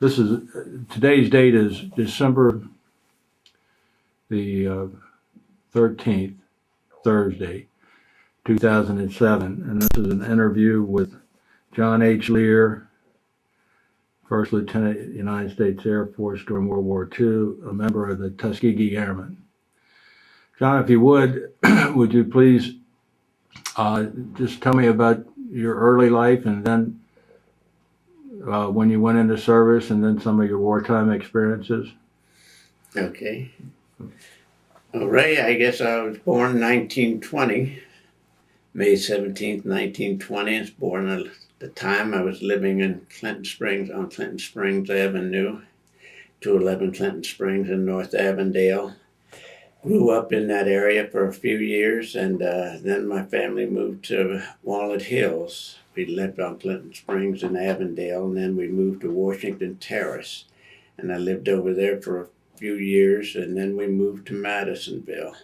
This is, today's date is December the 13th, Thursday, 2007, and this is an interview with John H. Leahr, First Lieutenant, United States Air Force during World War II, a member of the Tuskegee Airmen. John, if you would, would you please just tell me about your early life and then when you went into service and then some of your wartime experiences? Okay. Well, Ray, I guess I was born in 1920, May 17th, 1920. I was born at the time I was living in Clinton Springs on Clinton Springs Avenue, 211 Clinton Springs in North Avondale. Grew up in that area for a few years, and then my family moved to Walnut Hills. We lived on Clinton Springs in Avondale, and then we moved to Washington Terrace. And I lived over there for a few years, and then we moved to Madisonville.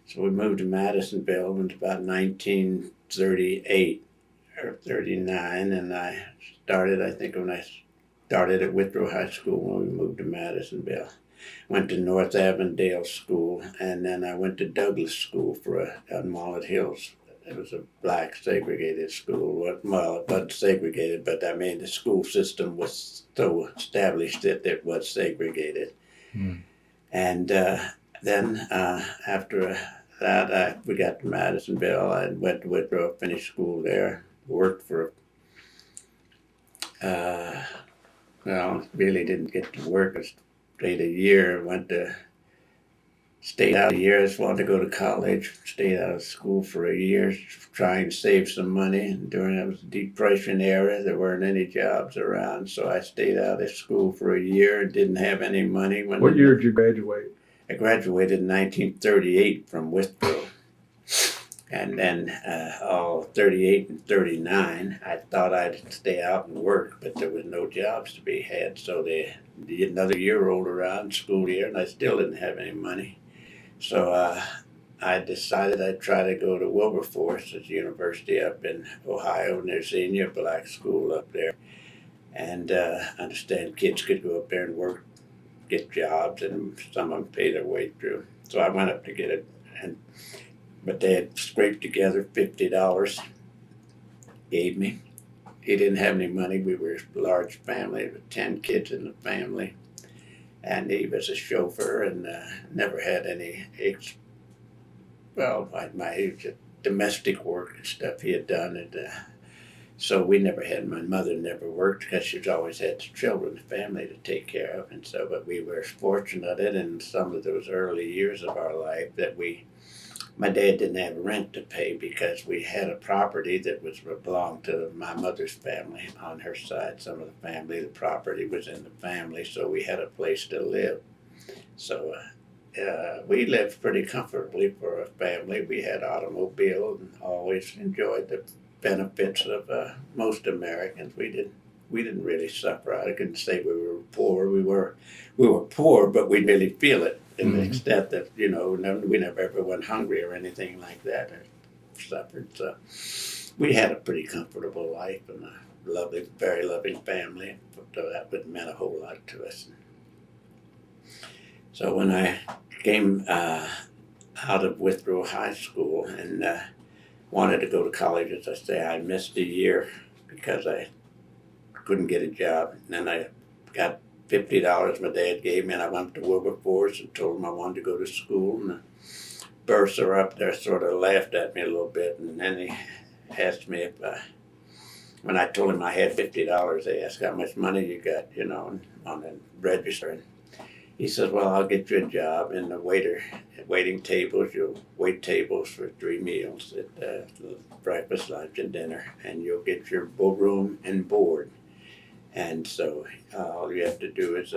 So we moved to Madisonville in about 1938 or 39, and I started at Withrow High School when we moved to Madisonville. Went to North Avondale School, and then I went to Douglas School on Walnut Hills. It was a black segregated school. Well, it wasn't segregated, but I mean the school system was so established that it was segregated. And then after that, we got to Madisonville. I went to Withrow, finished school there, worked for, really didn't get to work. I stayed a year, stayed out a year. I just wanted to go to college, stayed out of school for a year, trying to save some money. And that was the Depression era. There weren't any jobs around, so I stayed out of school for a year, didn't have any money. What year did you graduate? I graduated in 1938 from Withrow. And then all 38 and 39, I thought I'd stay out and work, but there was no jobs to be had. So another year rolled around, school year, and I still didn't have any money. So I decided I'd try to go to Wilberforce, it's a university up in Ohio, near Xenia, black school up there. And I understand kids could go up there and work, get jobs, and some of them pay their way through. So I went up to get it, but they had scraped together $50, gave me. He didn't have any money. We were a large family with 10 kids in the family. And he was a chauffeur and never had any, my age, domestic work and stuff he had done. And so my mother never worked because she's always had children, the family to take care of. And so, but we were fortunate in some of those early years of our life that my dad didn't have rent to pay because we had a property that belonged to my mother's family on her side. Some of the family, the property was in the family, so we had a place to live. So we lived pretty comfortably for a family. We had automobiles and always enjoyed the benefits of most Americans. We didn't really suffer. I couldn't say we were poor. We were poor, but we really feel it. In the extent that, we never ever went hungry or anything like that or suffered. So we had a pretty comfortable life and a lovely, very loving family. So that would meant a whole lot to us. So when I came out of Withrow High School and wanted to go to college, as I say, I missed a year because I couldn't get a job. And then I got $50 my dad gave me, and I went to Wilberforce and told him I wanted to go to school. And the bursar up there sort of laughed at me a little bit, and then he asked me when I told him I had $50, they asked how much money you got, on the register. And he says, well, I'll get you a job in the waiting tables. You'll wait tables for 3 meals, at breakfast, lunch, and dinner, and you'll get your room and board. And so all you have to do is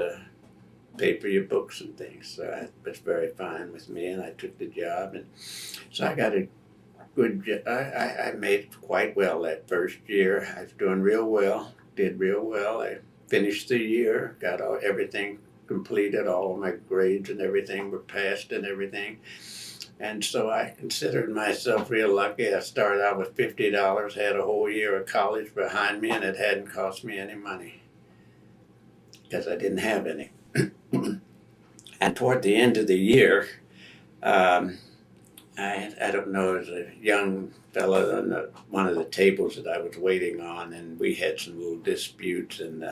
pay for your books and things. So it was very fine with me, and I took the job. And so I got a good job. I made quite well that first year. I was doing real well, did real well. I finished the year, got everything completed, all my grades and everything were passed and everything. And so I considered myself real lucky. I started out with $50, had a whole year of college behind me, and it hadn't cost me any money. because I didn't have any. And toward the end of the year, I don't know, as a young fellow on one of the tables that I was waiting on, and we had some little disputes, and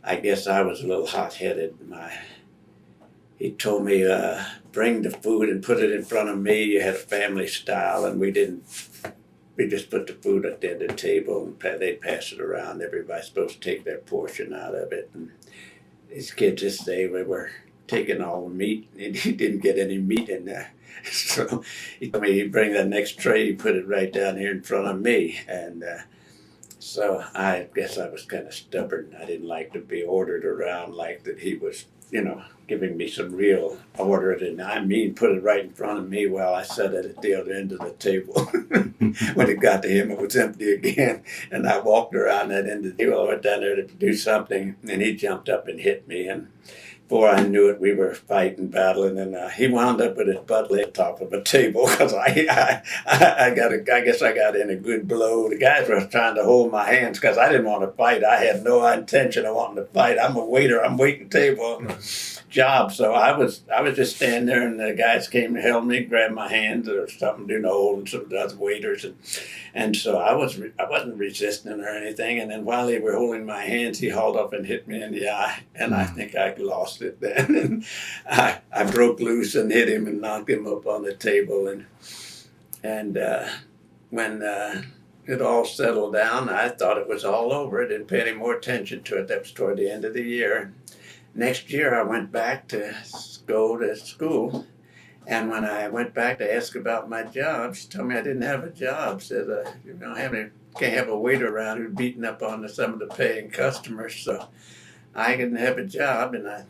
I guess I was a little hot-headed. He told me, bring the food and put it in front of me. You had a family style, and we didn't. We just put the food at the end of the table, and they'd pass it around. Everybody's supposed to take their portion out of it. And these kids this day, we were taking all the meat, and he didn't get any meat in there. So he told me he'd bring that next tray, he put it right down here in front of me. And so I guess I was kind of stubborn. I didn't like to be ordered around like that. He was, giving me some real order. And I mean, put it right in front of me while I sat at the other end of the table. When it got to him, it was empty again. And I walked around that end of the table. I went down there to do something, and he jumped up and hit me. And before I knew it, we were fighting, battling, and he wound up with his butt leg top of a table because I guess I got in a good blow. The guys were trying to hold my hands because I didn't want to fight. I had no intention of wanting to fight. I'm a waiter. I'm waiting table job. So I was just standing there, and the guys came and held me, grabbed my hands or something, holding some of the other waiters, and so I wasn't resisting or anything. And then while they were holding my hands, he hauled up and hit me in the eye, and I think I lost it then. And I broke loose and hit him and knocked him up on the table. And when it all settled down, I thought it was all over. I didn't pay any more attention to it. That was toward the end of the year. Next year, I went back to go to school, and when I went back to ask about my job, she told me I didn't have a job. Said, "You can't have a waiter around who's beating up on some of the paying customers." So I didn't have a job, and I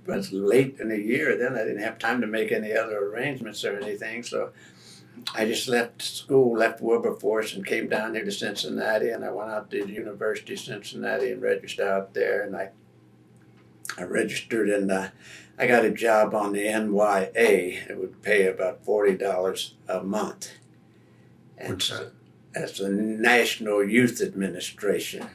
was late in the year. Then I didn't have time to make any other arrangements or anything. So I just left school, left Wilberforce, and came down here to Cincinnati. And I went out to the University of Cincinnati and registered out there. And I registered, and I got a job on the NYA. It would pay about $40 a month. And so, that's the National Youth Administration.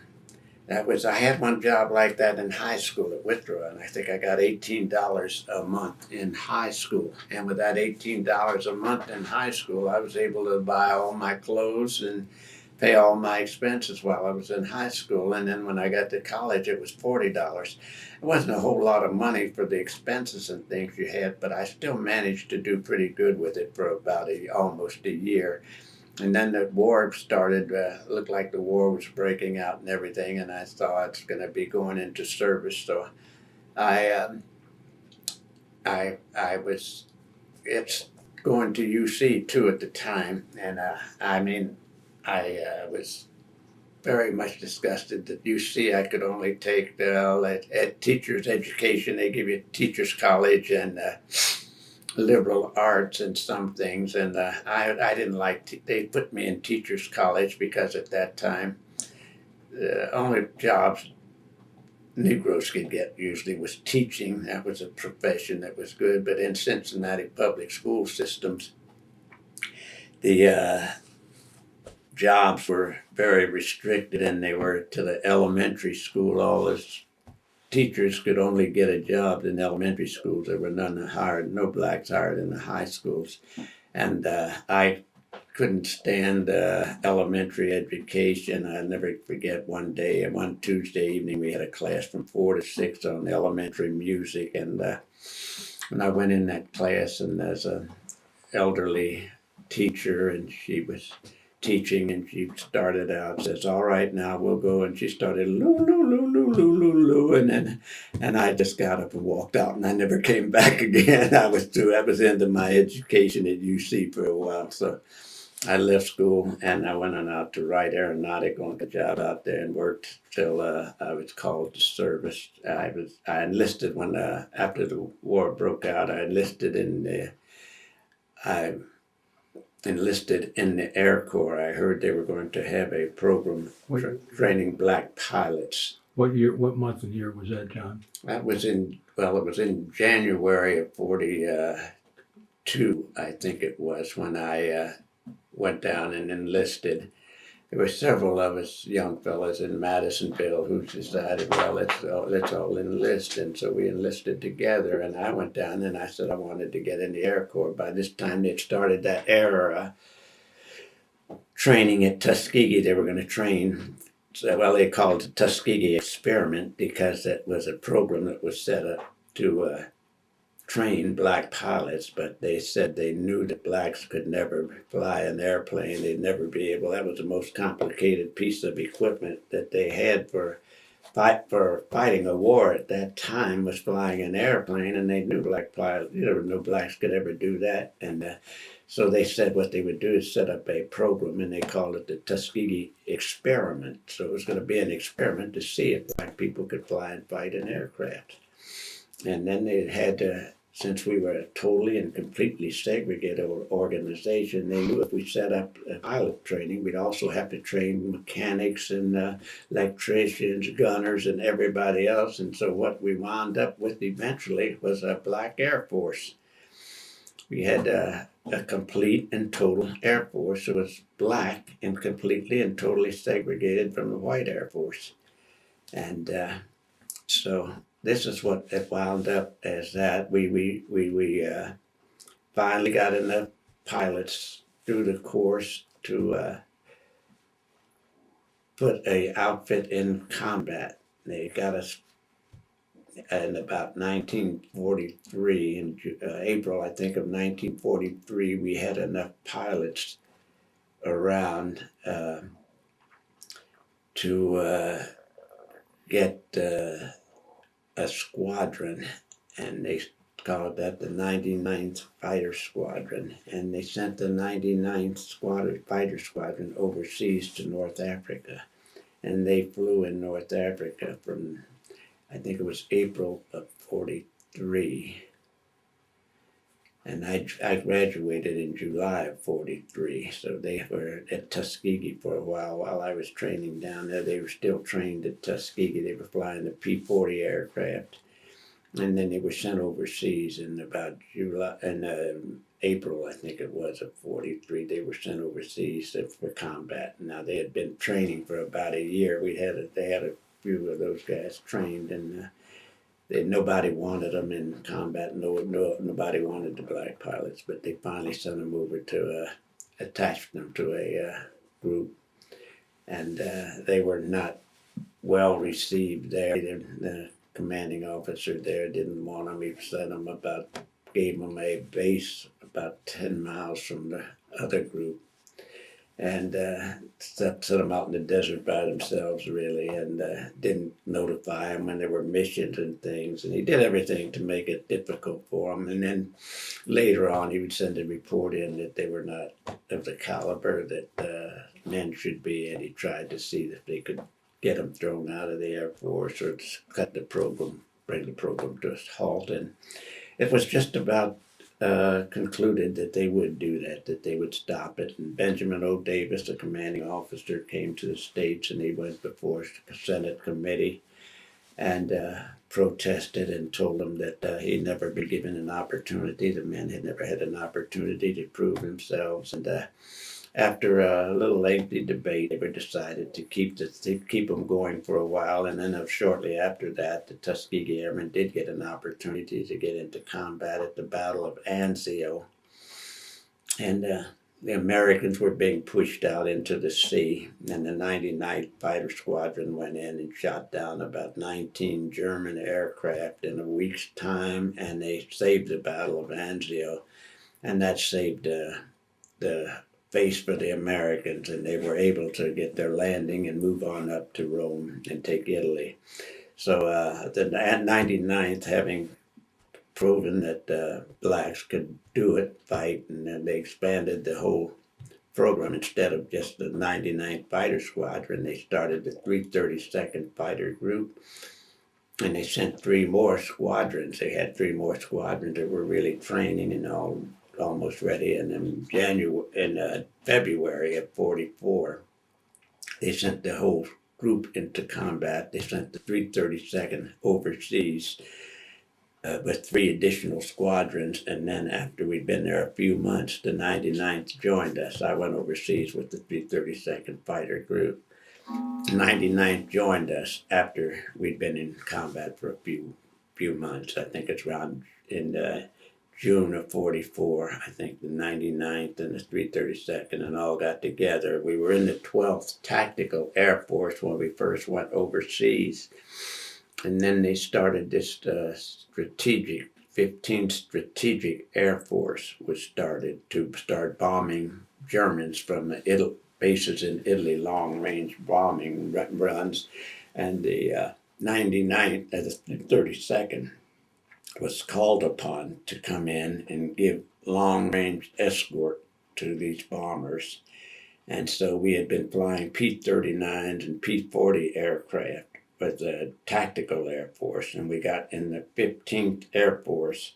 I had one job like that in high school at Withrow, and I think I got $18 a month in high school. And with that $18 a month in high school, I was able to buy all my clothes and pay all my expenses while I was in high school. And then when I got to college, it was $40. It wasn't a whole lot of money for the expenses and things you had, but I still managed to do pretty good with it for about almost a year. And then the war started, looked like the war was breaking out and everything, and I thought it's going to be going into service. So it's going to UC too at the time, and I was very much disgusted that UC I could only take at teacher's education. They give you teacher's college and liberal arts and some things, and I didn't like. They put me in teacher's college because at that time the only jobs Negroes could get usually was teaching. That was a profession that was good, but in Cincinnati public school systems, the jobs were very restricted, and they were to the elementary school. All those teachers could only get a job in elementary schools. There were no blacks hired in the high schools. And I couldn't stand elementary education. I'll never forget one Tuesday evening, we had a class from 4 to 6 on elementary music. And when I went in that class, and there's an elderly teacher, and she was teaching, and she started out, says, "All right, now we'll go," and she started loo loo loo loo loo loo loo, and I just got up and walked out, and I never came back again. I was into my education at UC for a while, so I left school and I went on out to Wright Aeronautic on a job out there and worked till I was called to service. I enlisted when after the war broke out. I enlisted in the Air Corps. I heard they were going to have a program training black pilots. What year? What month and year was that, John? That was it was in January of 42, I think it was, when I went down and enlisted. there were several of us young fellas in Madisonville who decided, well, let's all enlist. And so we enlisted together. And I went down and I said I wanted to get in the Air Corps. By this time, they'd started that era training at Tuskegee. They were going to train. So, well, they called it the Tuskegee Experiment because it was a program that was set up to train black pilots, but they said they knew that blacks could never fly an airplane. They'd never be able. That was the most complicated piece of equipment that they had for fighting a war at that time, was flying an airplane, and they knew black pilots. No blacks could ever do that, and so they said what they would do is set up a program, and they called it the Tuskegee Experiment. So it was going to be an experiment to see if black people could fly and fight an aircraft. And then they had to, since we were a totally and completely segregated organization, they knew if we set up pilot training, we'd also have to train mechanics and electricians, gunners, and everybody else. And so what we wound up with eventually was a black Air Force. We had a complete and total Air Force. It was black and completely and totally segregated from the white Air Force. And so this is what it wound up as that. We finally got enough pilots through the course to put a outfit in combat. They got us in about 1943, in April, I think, of 1943, we had enough pilots around to get a squadron, and they called that the 99th Fighter Squadron, and they sent the 99th Fighter Squadron overseas to North Africa, and they flew in North Africa from, I think it was April of 43, and I graduated in July of 43, so they were at Tuskegee for a while I was training down there. They were still trained at Tuskegee. They were flying the P-40 aircraft, and then they were sent overseas in about April, I think it was, of 43. They were sent overseas for combat. Now, they had been training for about a year. They had a few of those guys trained, and nobody wanted them in combat. Nobody wanted the black pilots, but they finally sent them over to attach them to a group, and they were not well received there. The commanding officer there didn't want them. He gave them a base about 10 miles from the other group, and set them out in the desert by themselves, really, and didn't notify them when there were missions and things. And he did everything to make it difficult for them. And then later on, he would send a report in that they were not of the caliber that men should be, and he tried to see if they could get them thrown out of the Air Force or cut the program, bring the program to a halt. And it was just about concluded that they would do that they would stop it. And Benjamin O. Davis, the commanding officer, came to the States, and he went before a Senate committee and protested and told them that he'd never been given an opportunity. The men had never had an opportunity to prove themselves. And after a little lengthy debate, they were decided to keep them going for a while. And then shortly after that, the Tuskegee Airmen did get an opportunity to get into combat at the Battle of Anzio. And the Americans were being pushed out into the sea, and the 99th Fighter Squadron went in and shot down about 19 German aircraft in a week's time, and they saved the Battle of Anzio, and that saved the face for the Americans, and they were able to get their landing and move on up to Rome and take Italy. So the 99th, having proven that blacks could do it, fight, and then they expanded the whole program. Instead of just the 99th Fighter Squadron, they started the 332nd Fighter Group, and they sent 3 more squadrons. They had 3 more squadrons that were really training and almost ready. And in February of 44, they sent the whole group into combat. They sent the 332nd overseas with 3 additional squadrons, and then after we'd been there a few months, the 99th joined us. I went overseas with the 332nd Fighter Group. The 99th joined us after we'd been in combat for a few months. I think it's around in June of 44. I think the 99th and the 332nd and all got together. We were in the 12th Tactical Air Force when we first went overseas. And then they started this 15th Strategic Air Force was started to start bombing Germans from the bases in Italy, long-range bombing runs. And the 99th, the 32nd, was called upon to come in and give long-range escort to these bombers. And so we had been flying P-39s and P-40 aircraft with the Tactical Air Force, and we got in the 15th Air Force.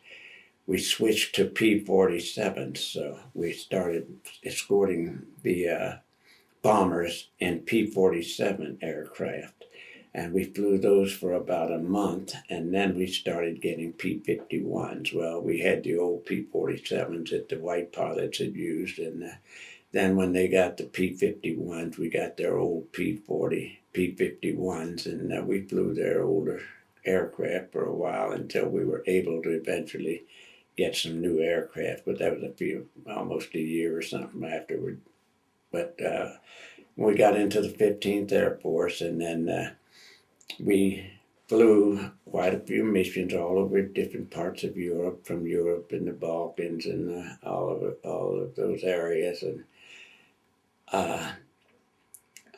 We switched to P-47s, so we started escorting the bombers in P-47 aircraft. And we flew those for about a month, and then we started getting P-51s. Well, we had the old P-47s that the white pilots had used, and then when they got the P-51s, we got their old P-40, P-51s, and we flew their older aircraft for a while until we were able to eventually get some new aircraft. But that was almost a year or something afterward. But we got into the 15th Air Force, and then we flew quite a few missions all over different parts of Europe, from Europe and the Balkans and all of those areas. And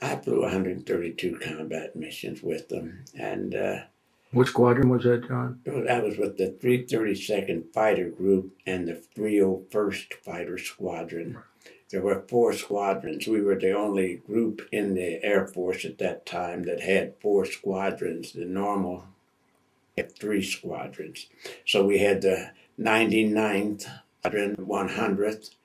I flew 132 combat missions with them. And What squadron was that, John? I was with the 332nd Fighter Group and the 301st Fighter Squadron. There were 4 squadrons. We were the only group in the Air Force at that time that had 4 squadrons. The normal had 3 squadrons. So we had the 99th Squadron, 100th,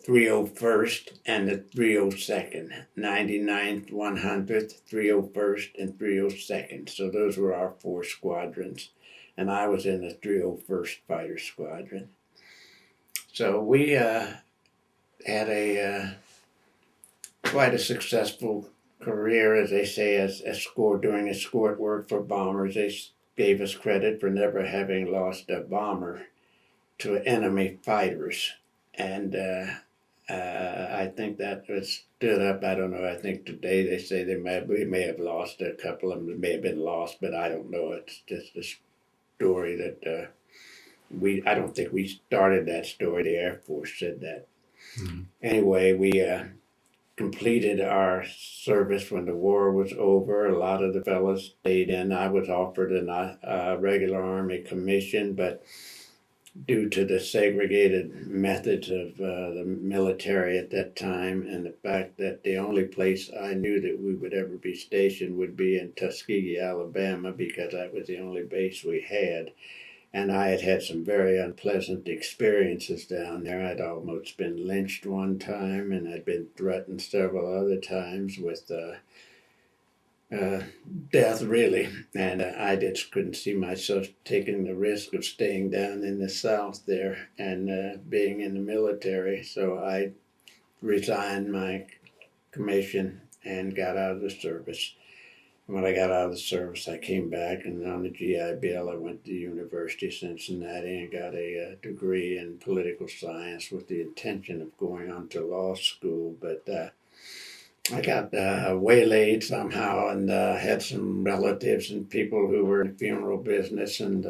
301st, and the 302nd. 99th, 100th, 301st, and 302nd. So those were our 4 squadrons. And I was in the 301st Fighter Squadron. So we had quite a successful career, as they say, as doing escort work for bombers. They gave us credit for never having lost a bomber to enemy fighters. And I think that was stood up. I don't know. I think today they say we may have lost a couple of them. May have been lost, but I don't know. It's just a story that I don't think we started that story. The Air Force said that. Mm-hmm. Anyway, we completed our service when the war was over. A lot of the fellows stayed in. I was offered a regular Army commission, but due to the segregated methods of the military at that time, and the fact that the only place I knew that we would ever be stationed would be in Tuskegee, Alabama, because that was the only base we had. And I had had some very unpleasant experiences down there. I'd almost been lynched one time, and I'd been threatened several other times with death, really. And I just couldn't see myself taking the risk of staying down in the South there and being in the military. So I resigned my commission and got out of the service. When I got out of the service, I came back, and on the GI Bill, I went to the University of Cincinnati and got a degree in political science with the intention of going on to law school. But I got waylaid somehow, and had some relatives and people who were in the funeral business, and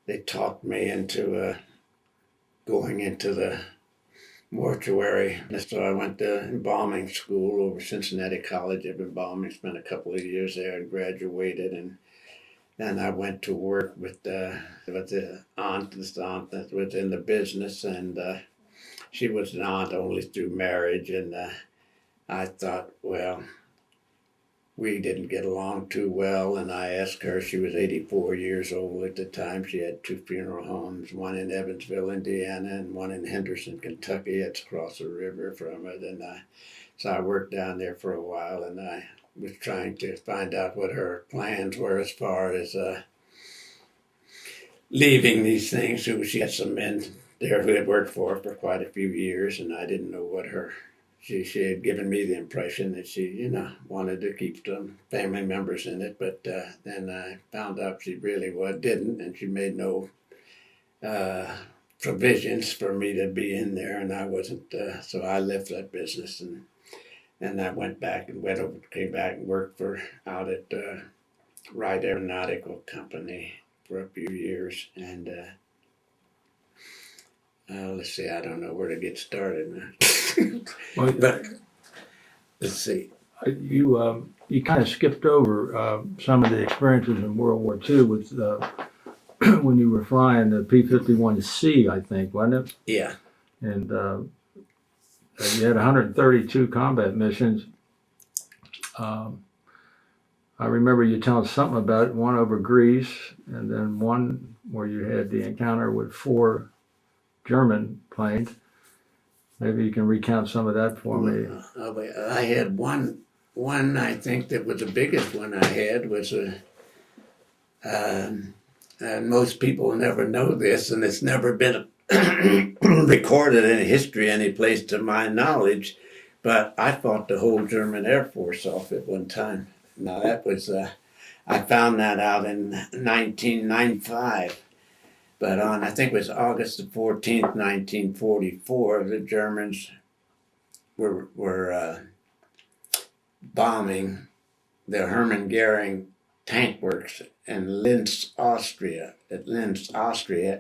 they talked me into going into the mortuary. So I went to embalming school over Cincinnati College of Embalming, spent a couple of years there and graduated. And then I went to work with the aunt that was in the business, and she was an aunt only through marriage. And I thought, well, we didn't get along too well, and I asked her. She was 84 years old at the time. She had 2 funeral homes, one in Evansville, Indiana, and one in Henderson, Kentucky. It's across the river from it. And I So I worked down there for a while, and I was trying to find out what her plans were as far as leaving these things. She had some men there who had worked for her for quite a few years, and I didn't know what her. She had given me the impression that she, wanted to keep some family members in it, but then I found out she really didn't, and she made no provisions for me to be in there, and I wasn't. So I left that business, and I went back and came back and worked out at Wright Aeronautical Company for a few years, and let's see, I don't know where to get started now. Well, But let's see. you kind of skipped over some of the experiences in World War II with when you were flying the P-51C, I think, wasn't it? Yeah. And you had 132 combat missions. I remember you telling something about one over Greece, and then one where you had the encounter with 4 German planes. Maybe you can recount some of that for me. I had one. I think that was the biggest one I had was and most people never know this, and it's never been recorded in history any place to my knowledge. But I fought the whole German Air Force off at one time. Now that was I found that out in 1995. But on, I think it was August the 14th, 1944, the Germans were bombing the Hermann Goering tank works in Linz, Austria,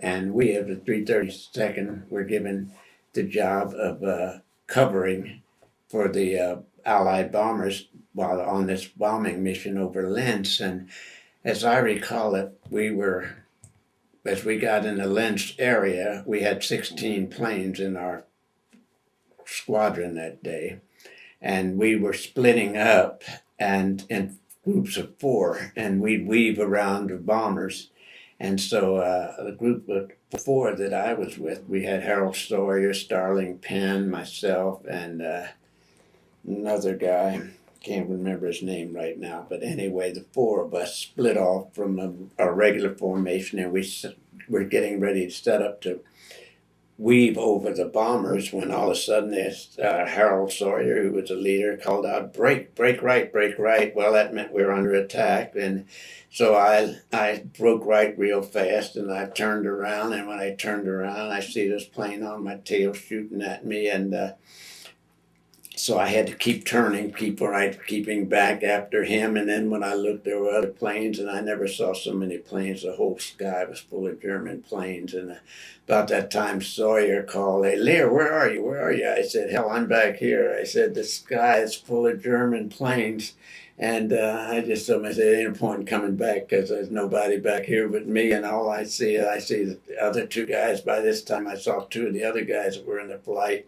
and we of the 332nd were given the job of covering for the Allied bombers while on this bombing mission over Linz. And as I recall it, as we got in the Linz area, we had 16 planes in our squadron that day, and we were splitting up and in groups of 4, and we'd weave around the bombers. And so the group of 4 that I was with, we had Harold Sawyer, Starling Penn, myself, and another guy. Can't remember his name right now, but anyway, the 4 of us split off from a regular formation, and we were getting ready to set up to weave over the bombers when all of a sudden Harold Sawyer, who was the leader, called out, break right, break right. Well, that meant we were under attack, and so I broke right real fast, and I turned around, and when I turned around, I see this plane on my tail shooting at me, and so I had to keep turning, keeping back after him. And then when I looked, there were other planes, and I never saw so many planes. The whole sky was full of German planes. And about that time, Sawyer called, "Hey, Leahr, where are you? Where are you?" I said, "Hell, I'm back here." I said, "The sky is full of German planes." And I just told him, I said, "Ain't no point in coming back because there's nobody back here but me. And all I see the other 2 guys. By this time, I saw 2 of the other guys that were in the flight.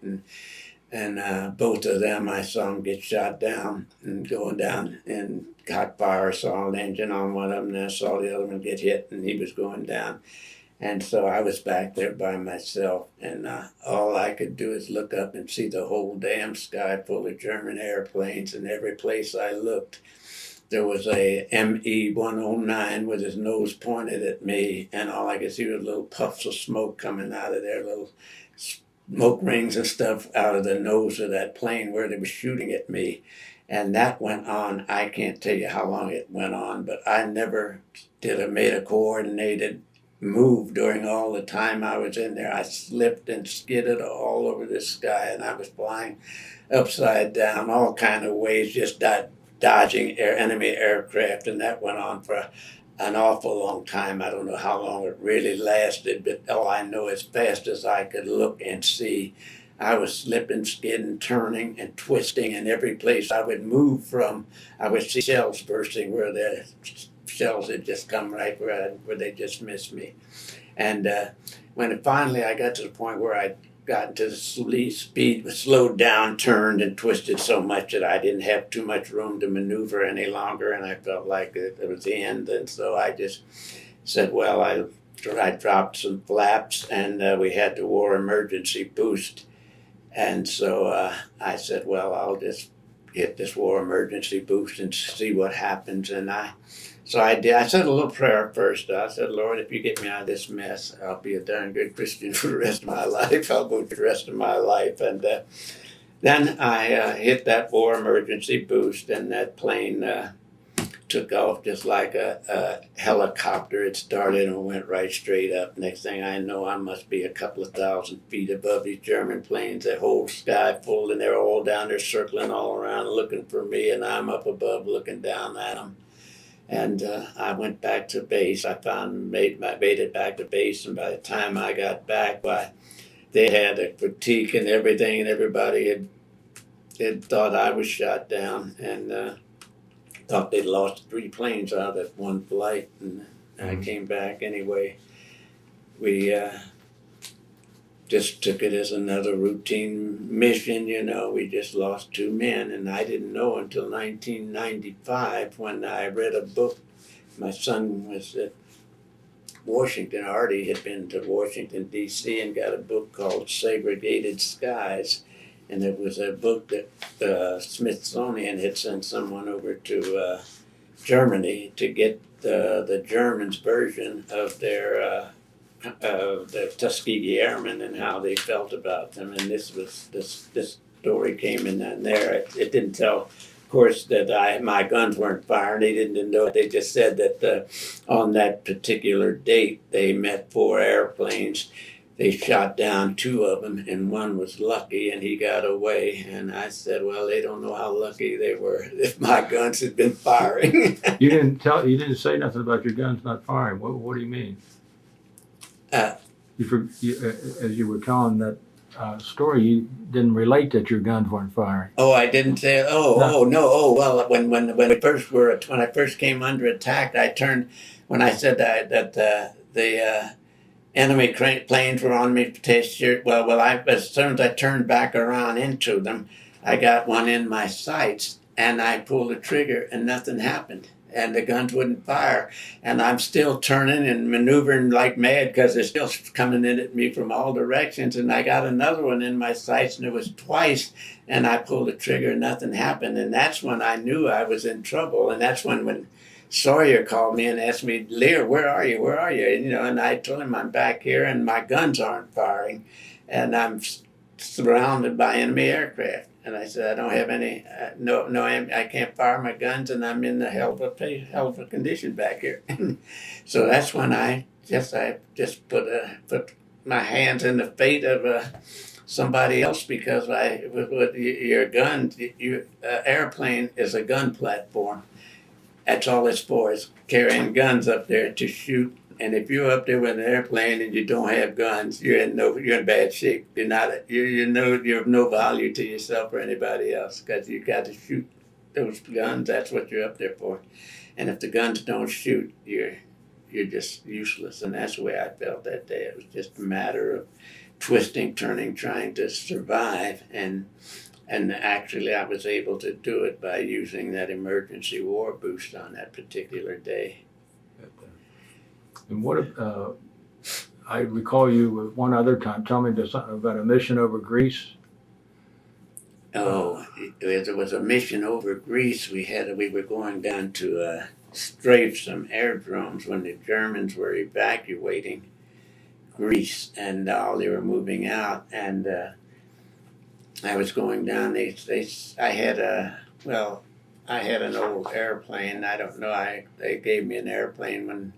And both of them, I saw them get shot down and going down and caught fire. Saw an engine on one of them, and I saw the other one get hit, and he was going down. And so I was back there by myself, and all I could do is look up and see the whole damn sky full of German airplanes, and every place I looked, there was a ME-109 with his nose pointed at me, and all I could see was little puffs of smoke coming out of there, little smoke rings and stuff out of the nose of that plane where they were shooting at me. And that went on, I can't tell you how long it went on, but I never made a coordinated move during all the time I was in there. I slipped and skidded all over the sky, and I was flying upside down all kind of ways, just dodging enemy aircraft, and that went on for an awful long time. I don't know how long it really lasted, but all I know, as fast as I could look and see, I was slipping, skidding, turning, and twisting, and every place I would move from, I would see shells bursting where the shells had just come right where they just missed me. And when finally I got to the point where I got into the speed, slowed down, turned, and twisted so much that I didn't have too much room to maneuver any longer, and I felt like it was the end. And so I just said, well, I dropped some flaps, and we had the war emergency boost. And so I said, well, I'll just hit this war emergency boost and see what happens. And so I did. I said a little prayer first. I said, Lord, if you get me out of this mess, I'll be a darn good Christian for the rest of my life. I'll go through the rest of my life. And then I hit that war emergency boost, and that plane took off just like a helicopter. It started and went right straight up. Next thing I know, I must be a couple of 1,000 feet above these German planes. That whole sky full, and they're all down there circling all around looking for me, and I'm up above looking down at them. And I went back to base. I made it back to base, and by the time I got back, why, they had a critique and everything, and everybody had thought I was shot down, and thought they'd lost 3 planes out of that one flight, and I came back anyway. We just took it as another routine mission, we just lost 2 men, and I didn't know until 1995 when I read a book. My son was at Washington. Artie had been to Washington, D.C. and got a book called Segregated Skies. And it was a book that Smithsonian had sent someone over to Germany to get the Germans' version of the Tuskegee Airmen and how they felt about them. And this story came in there. It didn't tell, of course, that my guns weren't firing. They didn't know it. They just said that on that particular date they met 4 airplanes. They shot down 2 of them, and one was lucky, and he got away. And I said, well, they don't know how lucky they were if my guns had been firing. You didn't say nothing about your guns not firing. What do you mean? As you were telling that story, you didn't relate that your guns weren't firing. Oh, I didn't say. No. Well, when I first came under attack, I turned. When I said that the enemy planes were on me. As soon as I turned back around into them, I got one in my sights, and I pulled the trigger, and nothing happened, and the guns wouldn't fire. And I'm still turning and maneuvering like mad because they're still coming in at me from all directions. And I got another one in my sights, and it was twice, and I pulled the trigger, and nothing happened. And that's when I knew I was in trouble. And that's when Sawyer called me and asked me, Leahr, where are you? Where are you? And I told him I'm back here and my guns aren't firing, and I'm surrounded by enemy aircraft. And I said, I don't have any, I can't fire my guns, and I'm in the hell of a condition back here. So that's when I just put my hands in the fate of somebody else, because with your guns, airplane is a gun platform. That's all it's for, is carrying guns up there to shoot. And if you're up there with an airplane and you don't have guns, you're in bad shape. You're of no value to yourself or anybody else, because you got to shoot those guns. That's what you're up there for. And if the guns don't shoot, you're just useless. And that's the way I felt that day. It was just a matter of twisting, turning, trying to survive. And actually, I was able to do it by using that emergency war boost on that particular day. And what I recall you one other time. Tell me about a mission over Greece. Oh, there was a mission over Greece. We were going down to strafe some aerodromes when the Germans were evacuating Greece, and they were moving out, and I was going down. I had an old airplane. I don't know. They gave me an airplane when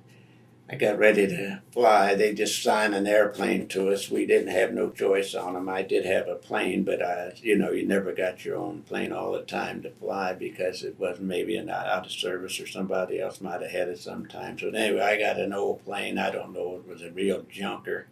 I got ready to fly. They just signed an airplane to us. We didn't have no choice on them. I did have a plane, but you never got your own plane all the time to fly, because it was maybe out of service, or somebody else might have had it sometime. So anyway, I got an old plane. I don't know. It was a real junker.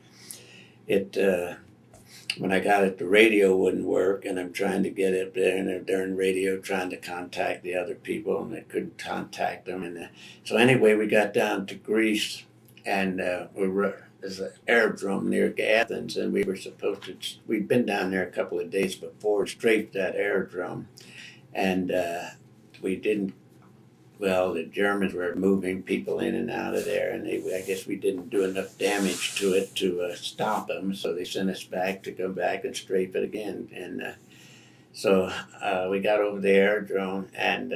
When I got it, the radio wouldn't work, and I'm trying to get it there, and they're in radio trying to contact the other people, and I couldn't contact them. And so anyway, we got down to Greece, and there's an aerodrome near Athens, and we'd been down there a couple of days before, strafed that aerodrome, and we didn't well, the Germans were moving people in and out of there, and I guess we didn't do enough damage to it to stop them, so they sent us back to go back and strafe it again. And so we got over the aerodrome, and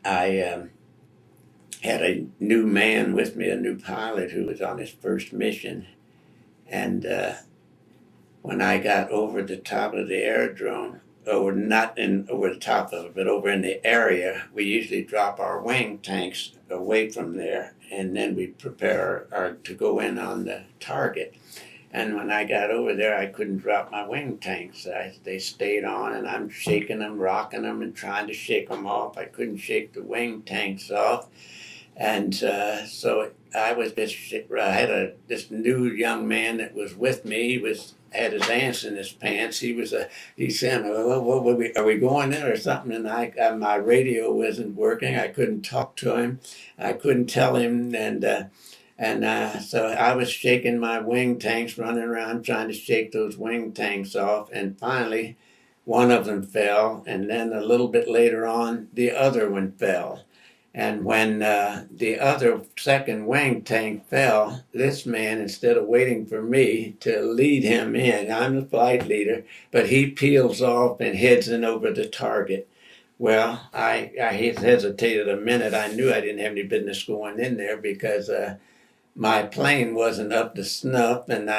I had a new man with me, a new pilot who was on his first mission. And when I got over the top of the aerodrome, or not over the top of it, but over in the area, we usually drop our wing tanks away from there, and then we prepare to go in on the target. And when I got over there, I couldn't drop my wing tanks. They stayed on, and I'm shaking them, rocking them, and trying to shake them off. I couldn't shake the wing tanks off. And so I was I had this new young man that was with me. He had his ants in his pants. He said, well, are we going there or something? And my radio wasn't working. I couldn't talk to him. I couldn't tell him. And so I was shaking my wing tanks, running around trying to shake those wing tanks off. And finally, one of them fell. And then a little bit later on, the other one fell. And when the other second wing tank fell, this man, instead of waiting for me to lead him in, I'm the flight leader, but he peels off and heads in over the target. Well, I hesitated a minute. I knew I didn't have any business going in there because my plane wasn't up to snuff, and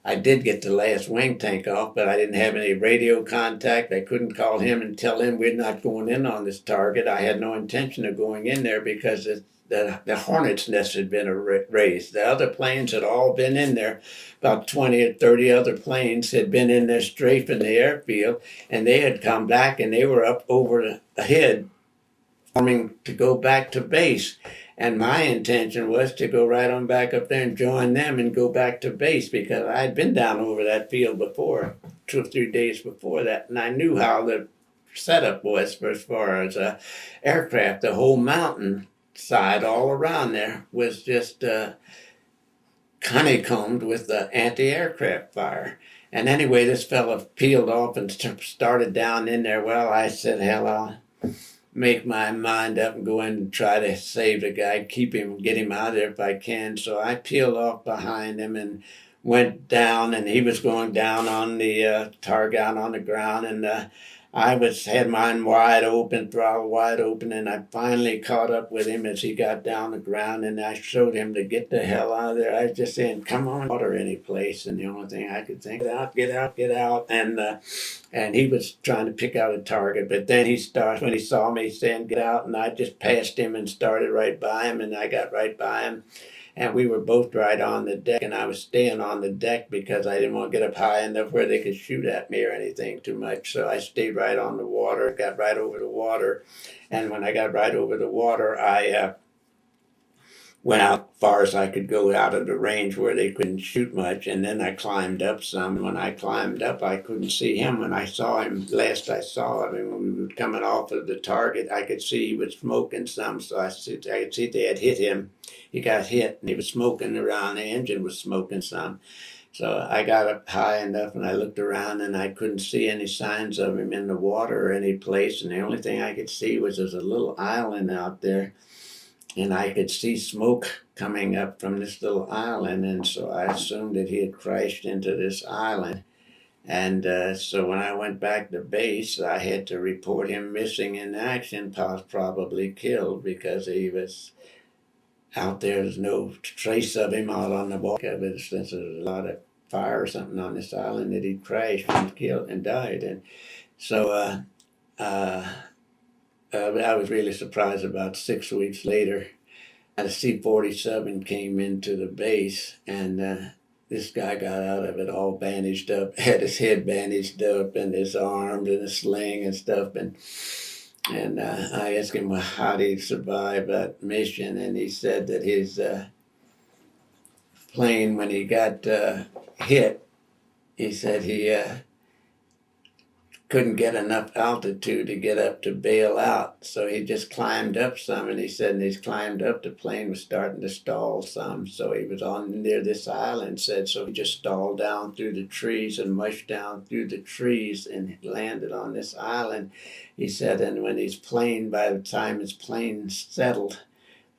I did get the last wing tank off, but I didn't have any radio contact. I couldn't call him and tell him we're not going in on this target. I had no intention of going in there because the hornet's nest had been raised. The other planes had all been in there. About 20 or 30 other planes had been in there strafing the airfield, and they had come back and they were up over the head, forming to go back to base. And my intention was to go right on back up there and join them and go back to base because I had been down over that field before, 2 or 3 days before that, and I knew how the setup was for as far as aircraft. The whole mountain side all around there was just honeycombed with the anti-aircraft fire. And anyway, this fella peeled off and started down in there. Well, I said, hell, I'll make my mind up and go in and try to save the guy, get him out of there if I can. So I peeled off behind him and went down, and he was going down on the target out on the ground, and I had mine wide open, throttle wide open, and I finally caught up with him as he got down the ground, and I showed him to get the hell out of there. I was just saying, come on, water any place, and the only thing I could think, get out, and he was trying to pick out a target, but then when he saw me saying, get out, and I just passed him and started right by him, and I got right by him. And we were both right on the deck, and I was staying on the deck because I didn't want to get up high enough where they could shoot at me or anything too much. So I stayed right on the water, got right over the water. And when I got right over the water, I went out far as I could go out of the range where they couldn't shoot much. And then I climbed up some. And when I climbed up, I couldn't see him. When I saw him, last I saw him, when we were coming off of the target, I could see he was smoking some. So I could see they had hit him. He got hit, and he was smoking around. The engine was smoking some. So I got up high enough, and I looked around, and I couldn't see any signs of him in the water or any place. And the only thing I could see was there's a little island out there, and I could see smoke coming up from this little island. And so I assumed that he had crashed into this island. And so when I went back to base, I had to report him missing in action, probably killed, because he was out there. There's no trace of him out on the water, but since there's a lot of fire or something on this island, that he crashed and killed and died. And so I was really surprised. About 6 weeks later, a C-47 came into the base, and this guy got out of it all bandaged up, had his head bandaged up and his arms in a sling and stuff. And I asked him, well, how did he survive that mission? And he said that his plane, when he got hit, he said he couldn't get enough altitude to get up to bail out. So he just climbed up some, and he said, and he's climbed up, the plane was starting to stall some. So he was on near this island, said, so he just stalled down through the trees and mushed down through the trees and landed on this island. He said, and when his plane, by the time his plane settled,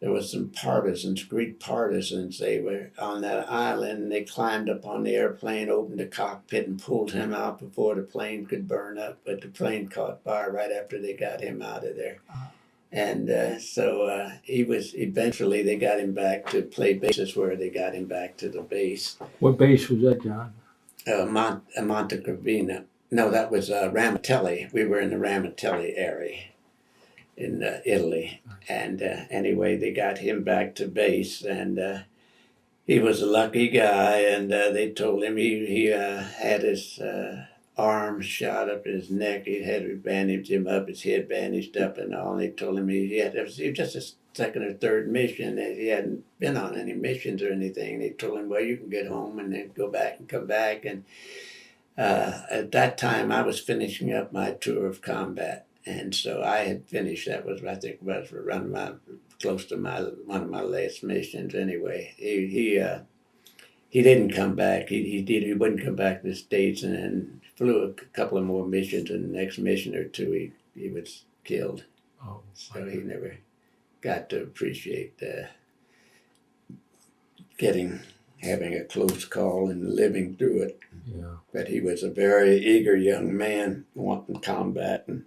there was some partisans, Greek partisans. They were on that island, and they climbed up on the airplane, opened the cockpit, and pulled him out before the plane could burn up. But the plane caught fire right after they got him out of there. And so he was, eventually they got him back to play bases, where they got him back to the base. What base was that, John? Montecavina. No, that was Ramatelli. We were in the Ramatelli area in Italy. And anyway, they got him back to base, and he was a lucky guy. And they told him he had his arm shot up his neck. He had bandaged him up, his head bandaged up and all. And they told him it was just his second or third mission, and he hadn't been on any missions or anything. They told him, well, you can get home and then go back and come back. And at that time, I was finishing up my tour of combat. And so I had finished. That was, I think, was around close to one of my last missions. Anyway, he didn't come back. He wouldn't come back to the States, and then flew a couple of more missions. And the next mission or two, he was killed. Oh, so he never got to appreciate having a close call and living through it. yeah. But he was a very eager young man wanting combat, and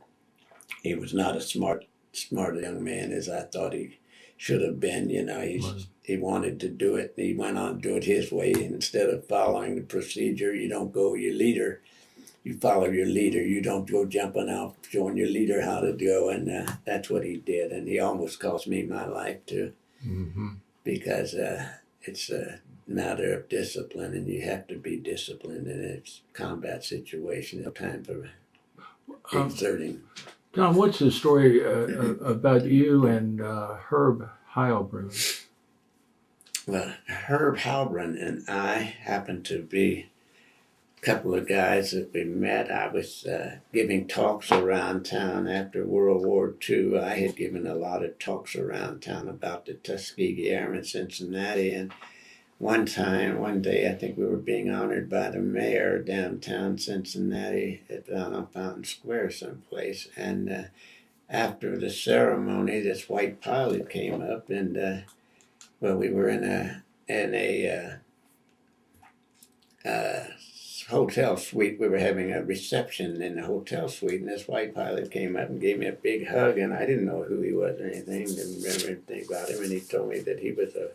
he was not as smart young man as I thought he should have been. He wanted to do it. He went on to do it his way. Instead of following the procedure, you don't go with your leader. You follow your leader. You don't go jumping out, showing your leader how to go. And that's what he did. And he almost cost me my life too, because it's a matter of discipline, and you have to be disciplined in a combat situation. No time for exerting. John, what's the story about you and Herb Heilbrun? Well, Herb Heilbrun and I happened to be a couple of guys that we met. I was giving talks around town after World War II. I had given a lot of talks around town about the Tuskegee Airmen in Cincinnati, and one day, I think we were being honored by the mayor downtown Cincinnati on Fountain Square someplace. And after the ceremony, this white pilot came up, and we were in a hotel suite. We were having a reception in the hotel suite, and this white pilot came up and gave me a big hug, and I didn't know who he was or anything, didn't remember anything about him, and he told me that he was a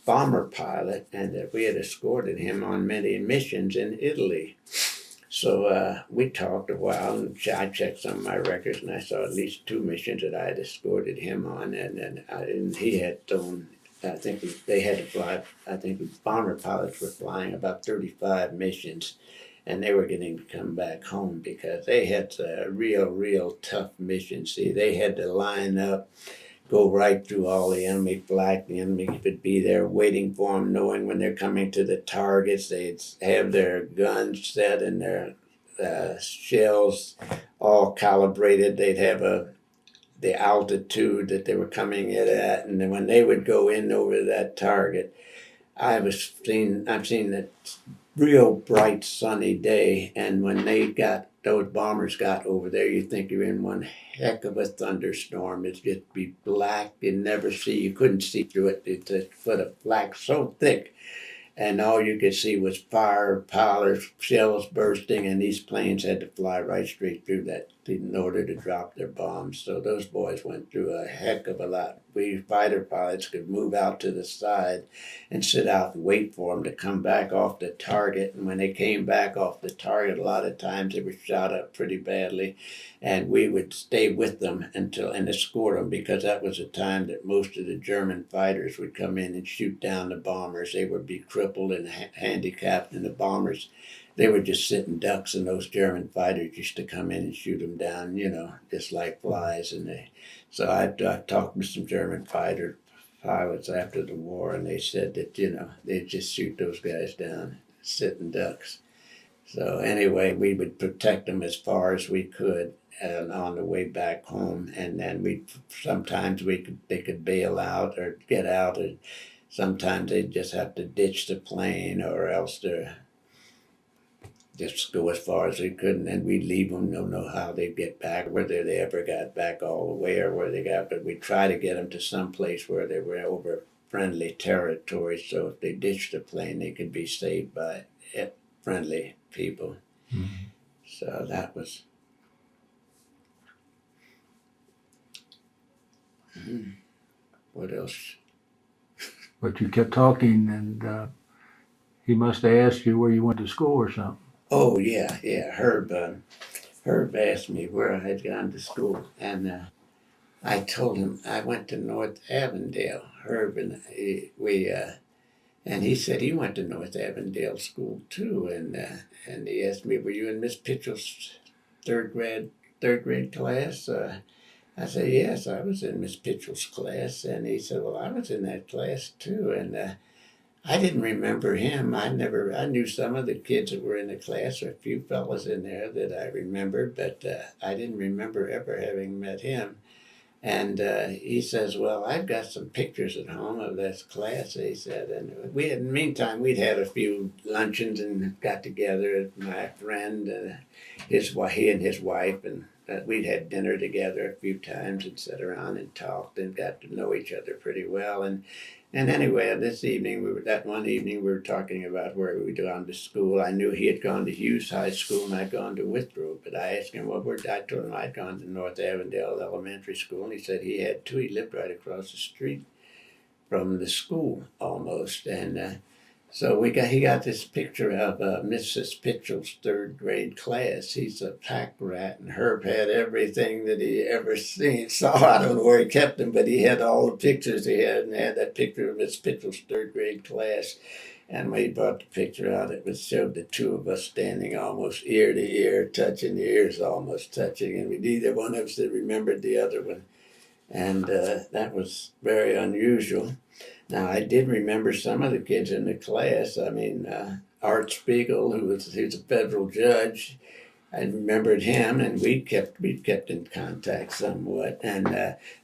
bomber pilot, and that we had escorted him on many missions in Italy. So we talked a while, and I checked some of my records, and I saw at least 2 missions that I had escorted him on, and he had thrown, I think they had to fly, I think the bomber pilots were flying about 35 missions, and they were getting to come back home because they had real tough missions. See, they had to line up, go right through all the enemy flak. The enemy would be there waiting for them, knowing when they're coming to the targets. They'd have their guns set and their shells all calibrated. They'd have the altitude that they were coming in at, and then when they would go in over that target, I've seen that real bright sunny day, and when those bombers got over there, you think you're in one heck of a thunderstorm. It'd just be black. You couldn't see through it. It's a foot of black so thick, and all you could see was fire, powders, shells bursting, and these planes had to fly right straight through that in order to drop their bombs. So those boys went through a heck of a lot. We fighter pilots could move out to the side and sit out and wait for them to come back off the target. And when they came back off the target, a lot of times they were shot up pretty badly. And we would stay with them and escort them, because that was the time that most of the German fighters would come in and shoot down the bombers. They would be crippled and handicapped, and the bombers, they were just sitting ducks, and those German fighters used to come in and shoot them down, just like flies. So I talked with some German pilots after the war, and they said that, they'd just shoot those guys down, sitting ducks. So anyway, we would protect them as far as we could on the way back home, and then sometimes they could bail out or get out, or sometimes they'd just have to ditch the plane, or else they just go as far as they could, and then we'd leave them. Don't know how they'd get back, whether they ever got back all the way or where they got, but we'd try to get them to some place where they were over friendly territory, so if they ditched the plane, they could be saved by friendly people. Mhm. So that was. What else? But you kept talking, and he must have asked you where you went to school or something. Oh yeah. Herb asked me where I had gone to school, and I told him I went to North Avondale. Herb and and he said he went to North Avondale school too, and he asked me, "Were you in Miss Pitchell's third grade class?" I said, "Yes, I was in Miss Pitchell's class," and he said, "Well, I was in that class too," and I didn't remember him. I knew some of the kids that were in the class, or a few fellas in there that I remembered, but I didn't remember ever having met him. And he says, "Well, I've got some pictures at home of this class," he said. And in the meantime, we'd had a few luncheons and got together. My friend, he and his wife, and we'd had dinner together a few times and sat around and talked and got to know each other pretty well. And anyway, that one evening we were talking about where we'd gone to school. I knew he had gone to Hughes High School and I'd gone to Withrow, but I asked him, I told him I'd gone to North Avondale Elementary School, and he said he had too. He lived right across the street from the school almost. And so he got this picture of Mrs. Pitchell's third grade class. He's a pack rat, and Herb had everything that he ever saw. I don't know where he kept them, but he had all the pictures he had, and had that picture of Miss Pitchell's third grade class. And when he brought the picture out, it showed the two of us standing almost ear to ear, touching, the ears almost touching, and neither one of us had remembered the other one. And that was very unusual. Now, I did remember some of the kids in the class. I mean, Art Spiegel, who's a federal judge, I remembered him, and we kept in contact somewhat. And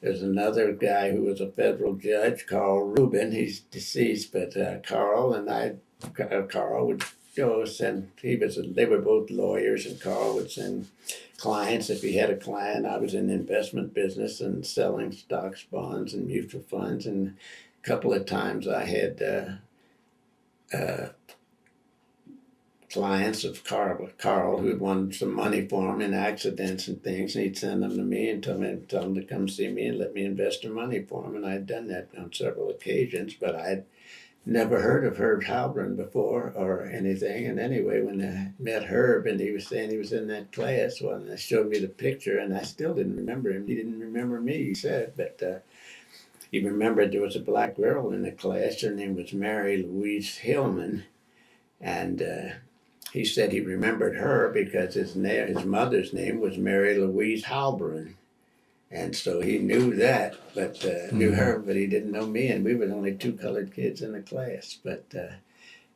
there's another guy who was a federal judge, Carl Rubin. He's deceased, but Carl would they were both lawyers, and Carl would send clients. If he had a client, I was in the investment business and selling stocks, bonds, and mutual funds, and a couple of times I had clients of Carl who had wanted some money for him in accidents and things, and he'd send them to me and tell them to come see me and let me invest their money for him. And I'd done that on several occasions, but I'd never heard of Herb Heilbrun before or anything. And anyway, when I met Herb and he was saying he was in that class, well, and they showed me the picture, and I still didn't remember him. He didn't remember me, he said, but he remembered there was a black girl in the class. Her name was Mary Louise Hillman, and he said he remembered her because his mother's name was Mary Louise Heilbrun. And so he knew that, but knew her, but he didn't know me, and we were the only two colored kids in the class. But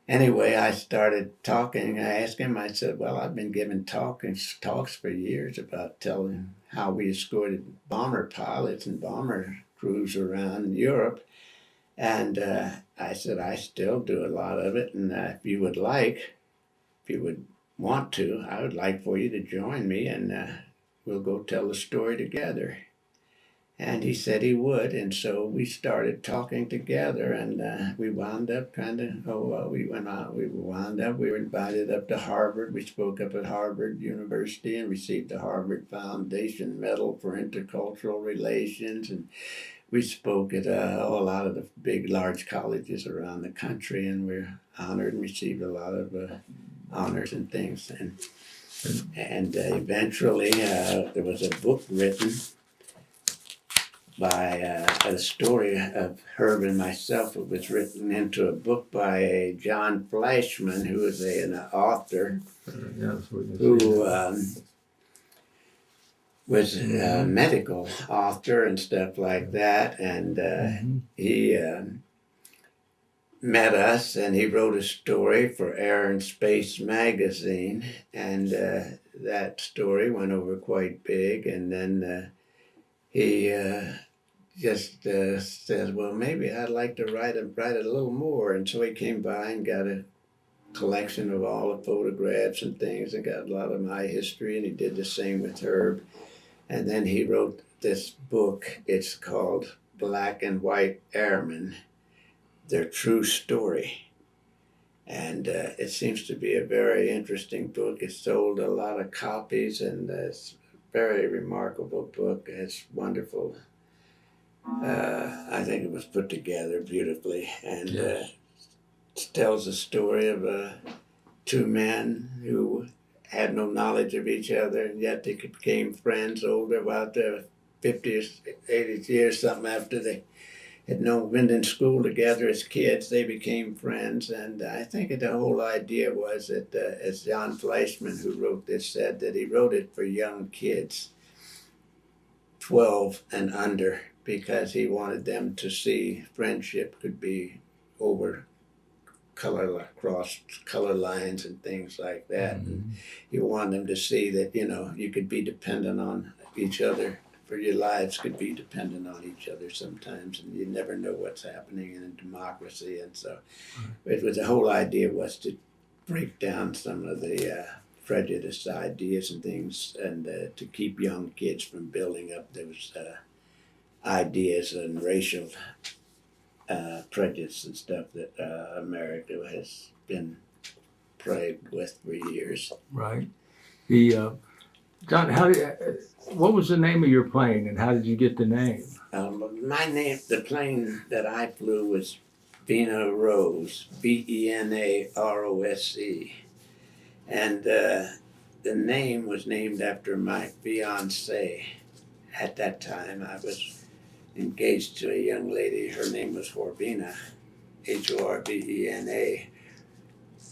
anyway, I started talking. I asked him, I said, well, I've been giving talks for years about telling how we escorted bomber pilots and bomber crews around Europe. And I said, I still do a lot of it, and if you would want to, I would like for you to join me, and we'll go tell the story together. And he said he would, and so we started talking together, and we wound up we were invited up to Harvard. We spoke up at Harvard University and received the Harvard Foundation Medal for Intercultural Relations, and we spoke at a lot of the large colleges around the country, and we're honored and received a lot of honors and things. And eventually there was a book written by a story of Herb and myself. It was written into a book by John Flashman, who is an author who was a medical author and stuff like that. And he met us, and he wrote a story for Air and Space magazine, and that story went over quite big. And then he just says, "Well, maybe I'd like to write a little more." And so he came by and got a collection of all the photographs and things, and got a lot of my history. And he did the same with Herb. And then he wrote this book. It's called Black and White Airmen: Their True Story. And it seems to be a very interesting book. It sold a lot of copies, and it's a very remarkable book. It's wonderful. I think it was put together beautifully, and it tells the story of two men who had no knowledge of each other, and yet they became friends older, about 50 or 80 years, something after they had been in school together as kids. They became friends, and I think the whole idea was that, as John Fleischman, who wrote this, said, that he wrote it for young kids, 12 and under, because he wanted them to see friendship could be over across color lines and things like that. Mm-hmm. And he wanted them to see that, you could be dependent on each other, for your lives could be dependent on each other sometimes, and you never know what's happening in a democracy. And so the whole idea was to break down some of the prejudice ideas and things, and to keep young kids from building up those ideas and racial prejudice and stuff that America has been plagued with for years. Right. John, what was the name of your plane, and how did you get the name? My name, the plane that I flew, was Vena Rose, Benarose, and the name was named after my fiancée. At that time, I was engaged to a young lady. Her name was Horbena, Horbena.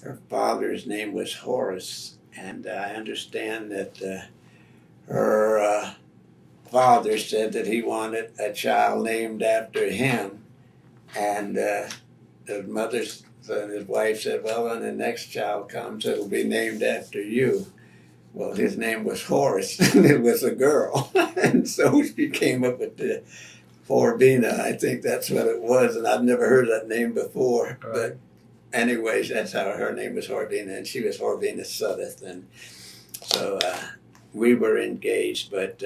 Her father's name was Horace, and I understand that her father said that he wanted a child named after him, and his mother and his wife said, "Well, when the next child comes, it'll be named after you." Well, his name was Horace, and it was a girl, and so she came up with the Horbena. I think that's what it was, and I've never heard that name before. Right. But anyways, that's how her name was, Horbena, and she was Horbena Suddeth, and so we were engaged. But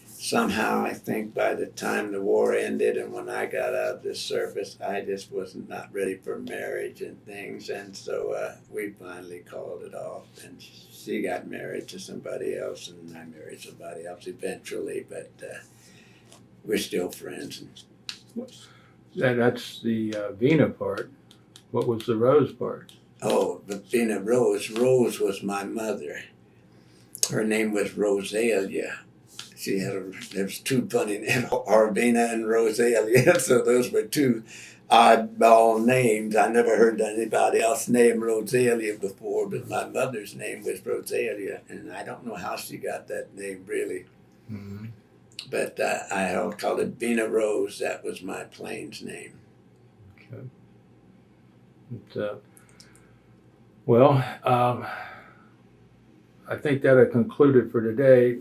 somehow, I think by the time the war ended and when I got out of the service, I just wasn't not ready for marriage and things, and so we finally called it off. And she got married to somebody else, and I married somebody else eventually. But we're still friends. That's the Vena part. What was the Rose part? Oh, the Vena Rose. Rose was my mother. Her name was Rosalia. There was two funny names, Horbena and Rosalia. So those were two oddball names. I never heard anybody else name Rosalia before, but my mother's name was Rosalia, and I don't know how she got that name really. Mm-hmm. But I called it Vena Rose. That was my plane's name. Okay. I think that'll conclude it for today.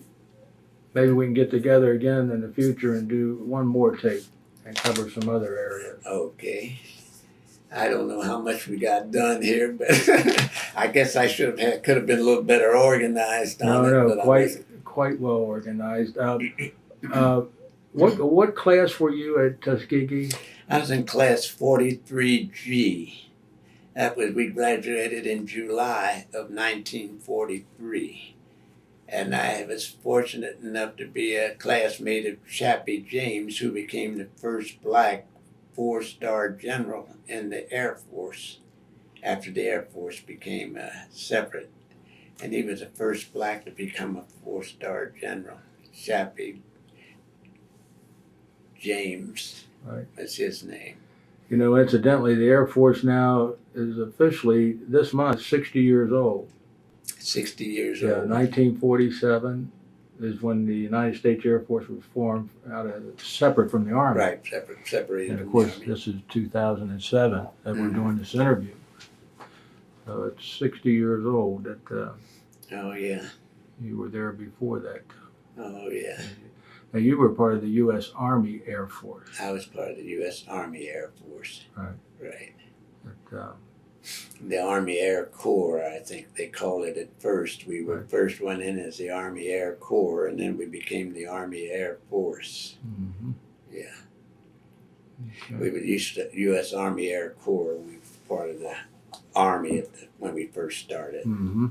Maybe we can get together again in the future and do one more tape and cover some other areas. Okay. I don't know how much we got done here, but I guess I could have been a little better organized on it. No, quite well organized. What class were you at Tuskegee? I was in class 43G. We graduated in July of 1943. And I was fortunate enough to be a classmate of Chappie James, who became the first black 4-star general in the Air Force after the Air Force became separate. And he was the first black to become a 4-star general. Chappie James, right, was his name. Incidentally, the Air Force now is officially, this month, 60 years old. 60 years old. Yeah, 1947. is when the United States Air Force was formed separate from the Army. Right, separated. And of from course, the Army. this is 2007 that we're doing this interview. So it's 60 years old that Oh yeah. you were there before that. Oh yeah. Now you were part of the U.S. Army Air Force. I was part of the U.S. Army Air Force. Right. Right. But, The Army Air Corps, I think they called it at first. We were Right. first went in as the Army Air Corps, and then we became the Army Air Force. mm-hmm. Yeah. Okay. We were used to U.S. Army Air Corps. We were part of the Army when we first started. Mm-hmm.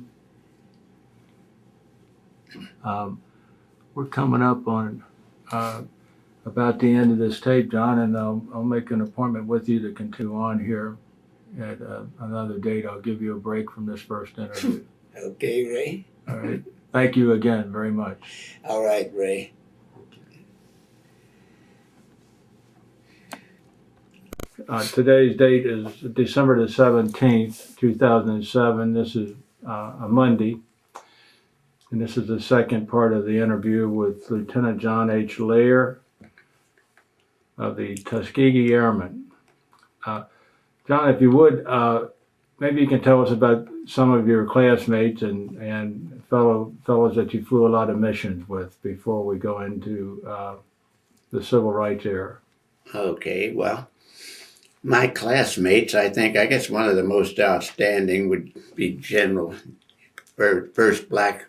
We're coming up on about the end of this tape, John, and I'll make an appointment with you to continue on here at another date. I'll give you a break from this first interview. Okay, Ray? All right. Thank you again very much. All right, Ray. Today's date is December the 17th, 2007. This is a Monday. And this is the second part of the interview with Lieutenant John H. Leahr of the Tuskegee Airmen. John, if you would, maybe you can tell us about some of your classmates and fellows that you flew a lot of missions with before we go into the civil rights era. Okay, well, my classmates, I guess one of the most outstanding would be General, first black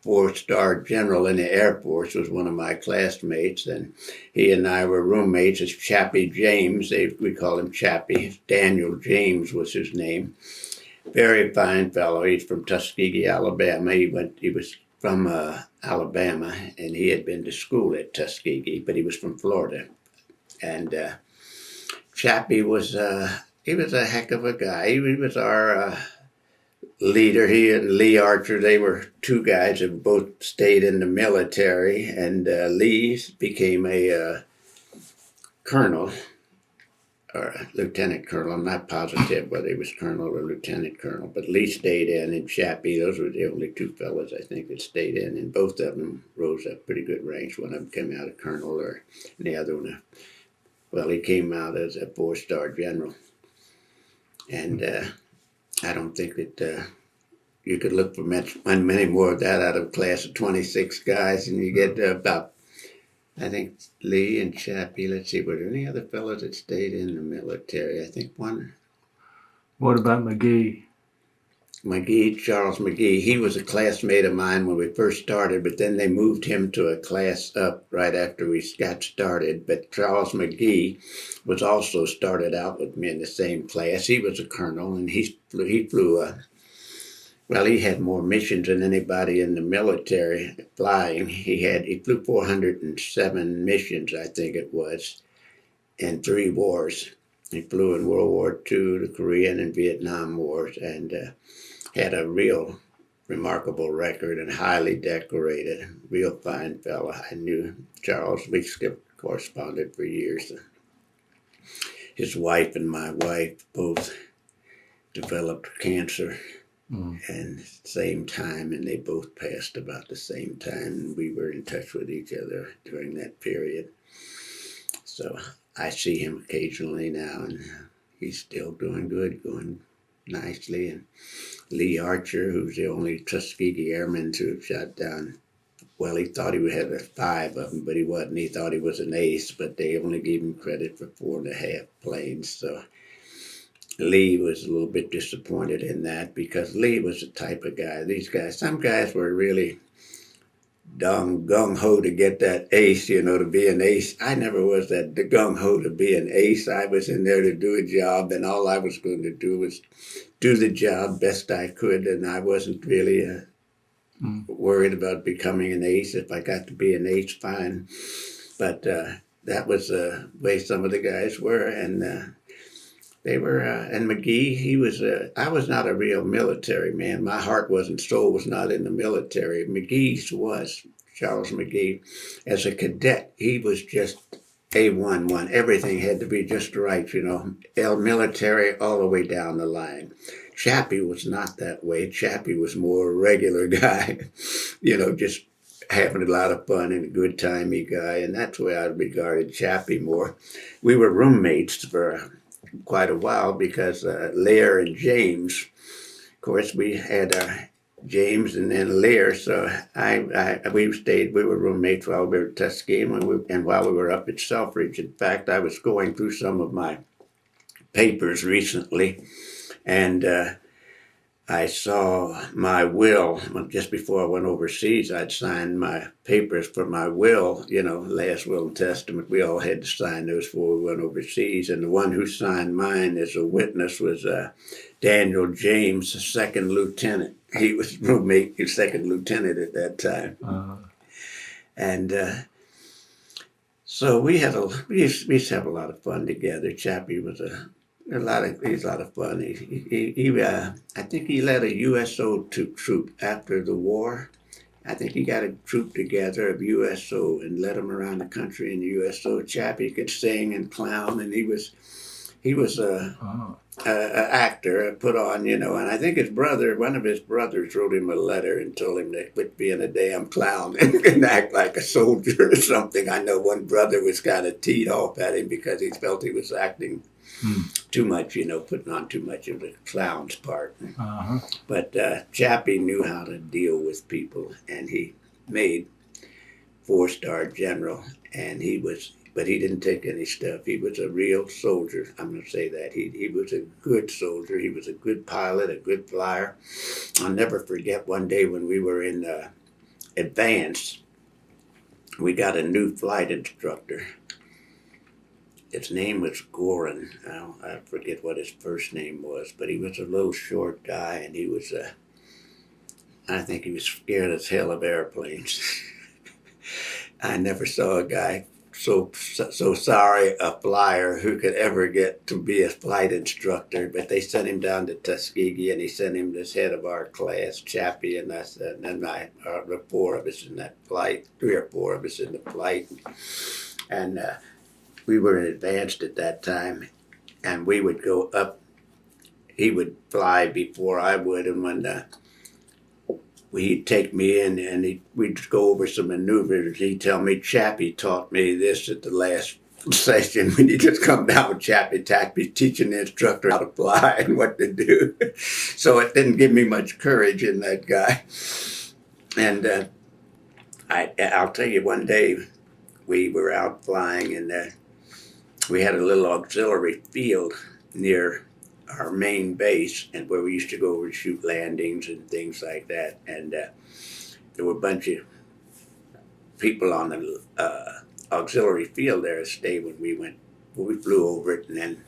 4-star general in the Air Force was one of my classmates, and he and I were roommates as Chappie James. We call him Chappie. Daniel James was his name. Very fine fellow. He's from Tuskegee, Alabama. He was from Alabama, and he had been to school at Tuskegee, but he was from Florida. And Chappie was he was a heck of a guy. He was our leader. He and Leahr, they were two guys who both stayed in the military, and Lee became a colonel or a lieutenant colonel. I'm not positive whether he was colonel or lieutenant colonel, but Lee stayed in, and Chappie, those were the only two fellas I think that stayed in, and both of them rose up pretty good ranks. One of them came out a colonel, and the other one, well, he came out as a 4-star general. And I don't think that you could look for many more of that out of a class of 26 guys, and you get about, I think, Lee and Chappie. Let's see, were there any other fellows that stayed in the military? I think one. What about McGee? Charles McGee, he was a classmate of mine when we first started, but then they moved him to a class up right after we got started. But Charles McGee was also started out with me in the same class. He was a colonel, and he flew well, he had more missions than anybody in the military flying. He flew 407 missions, I think it was, in 3 wars. He flew in World War II, the Korean and Vietnam Wars, and had a real remarkable record and highly decorated, real fine fellow. I knew Charles. We corresponded for years. His wife and my wife both developed cancer and same time, and they both passed about the same time. We were in touch with each other during that period. So I see him occasionally now, and he's still doing good, going nicely. And Lee Archer, who's the only Tuskegee Airman to have shot down, well, he thought he would have 5 of them, but he wasn't. He thought he was an ace, but they only gave him credit for 4.5 planes. So Lee was a little bit disappointed in that, because Lee was the type of guy. Some guys were really gung-ho to get that ace, to be an ace. I never was that gung-ho to be an ace. I was in there to do a job, and all I was going to do was do the job best I could, and I wasn't really worried about becoming an ace. If I got to be an ace, fine. But that was the way some of the guys were, and they were, and McGee, I was not a real military man. My soul was not in the military. McGee's was, Charles McGee. As a cadet, he was just A1. Everything had to be just right, military all the way down the line. Chappie was not that way. Chappie was more a regular guy, just having a lot of fun and a good timey guy, and that's where I regarded Chappie more. We were roommates for quite a while because Leahr and James, of course, we had James and then Leahr. So we were roommates while we were at Tuskegee, and while we were up at Selfridge. In fact, I was going through some of my papers recently, and I saw my will just before I went overseas. I'd signed my papers for my will, last will and testament. We all had to sign those before we went overseas. And the one who signed mine as a witness was Daniel James, the second lieutenant. He was roommate, second lieutenant at that time. And so we used to have a lot of fun together. Chappie was he's a lot of fun. I think he led a USO troop after the war. I think he got a troop together of USO and led them around the country in the USO. Chappie could sing and clown, and he was a actor, put on, and I think one of his brothers wrote him a letter and told him to quit being a damn clown and act like a soldier or something. I know one brother was kind of teed off at him because he felt he was acting too much, putting on too much of the clown's part. But Chappie knew how to deal with people, and he made 4-star general, but he didn't take any stuff. He was a real soldier. I'm going to say that. He was a good soldier. He was a good pilot, a good flyer. I'll never forget one day when we were in advance, we got a new flight instructor. His name was Gorin. I forget what his first name was, but he was a little short guy, and he was, I think he was scared as hell of airplanes. I never saw a guy so sorry a flyer who could ever get to be a flight instructor, but they sent him down to Tuskegee, and he sent him as head of our class, Chappie and us, and then the 4 of us in that flight, 3 or 4 of us in the flight. And we were advanced at that time, and we would go up. He would fly before I would, and when he'd take me in, and we'd go over some maneuvers. He'd tell me, Chappie taught me this at the last session. When you just come down with Chappie teaching the instructor how to fly and what to do. So it didn't give me much courage in that guy. And I'll tell you, one day we were out flying, and we had a little auxiliary field near our main base, and where we used to go over and shoot landings and things like that. And there were a bunch of people on the auxiliary field there to stay when we flew over it. And then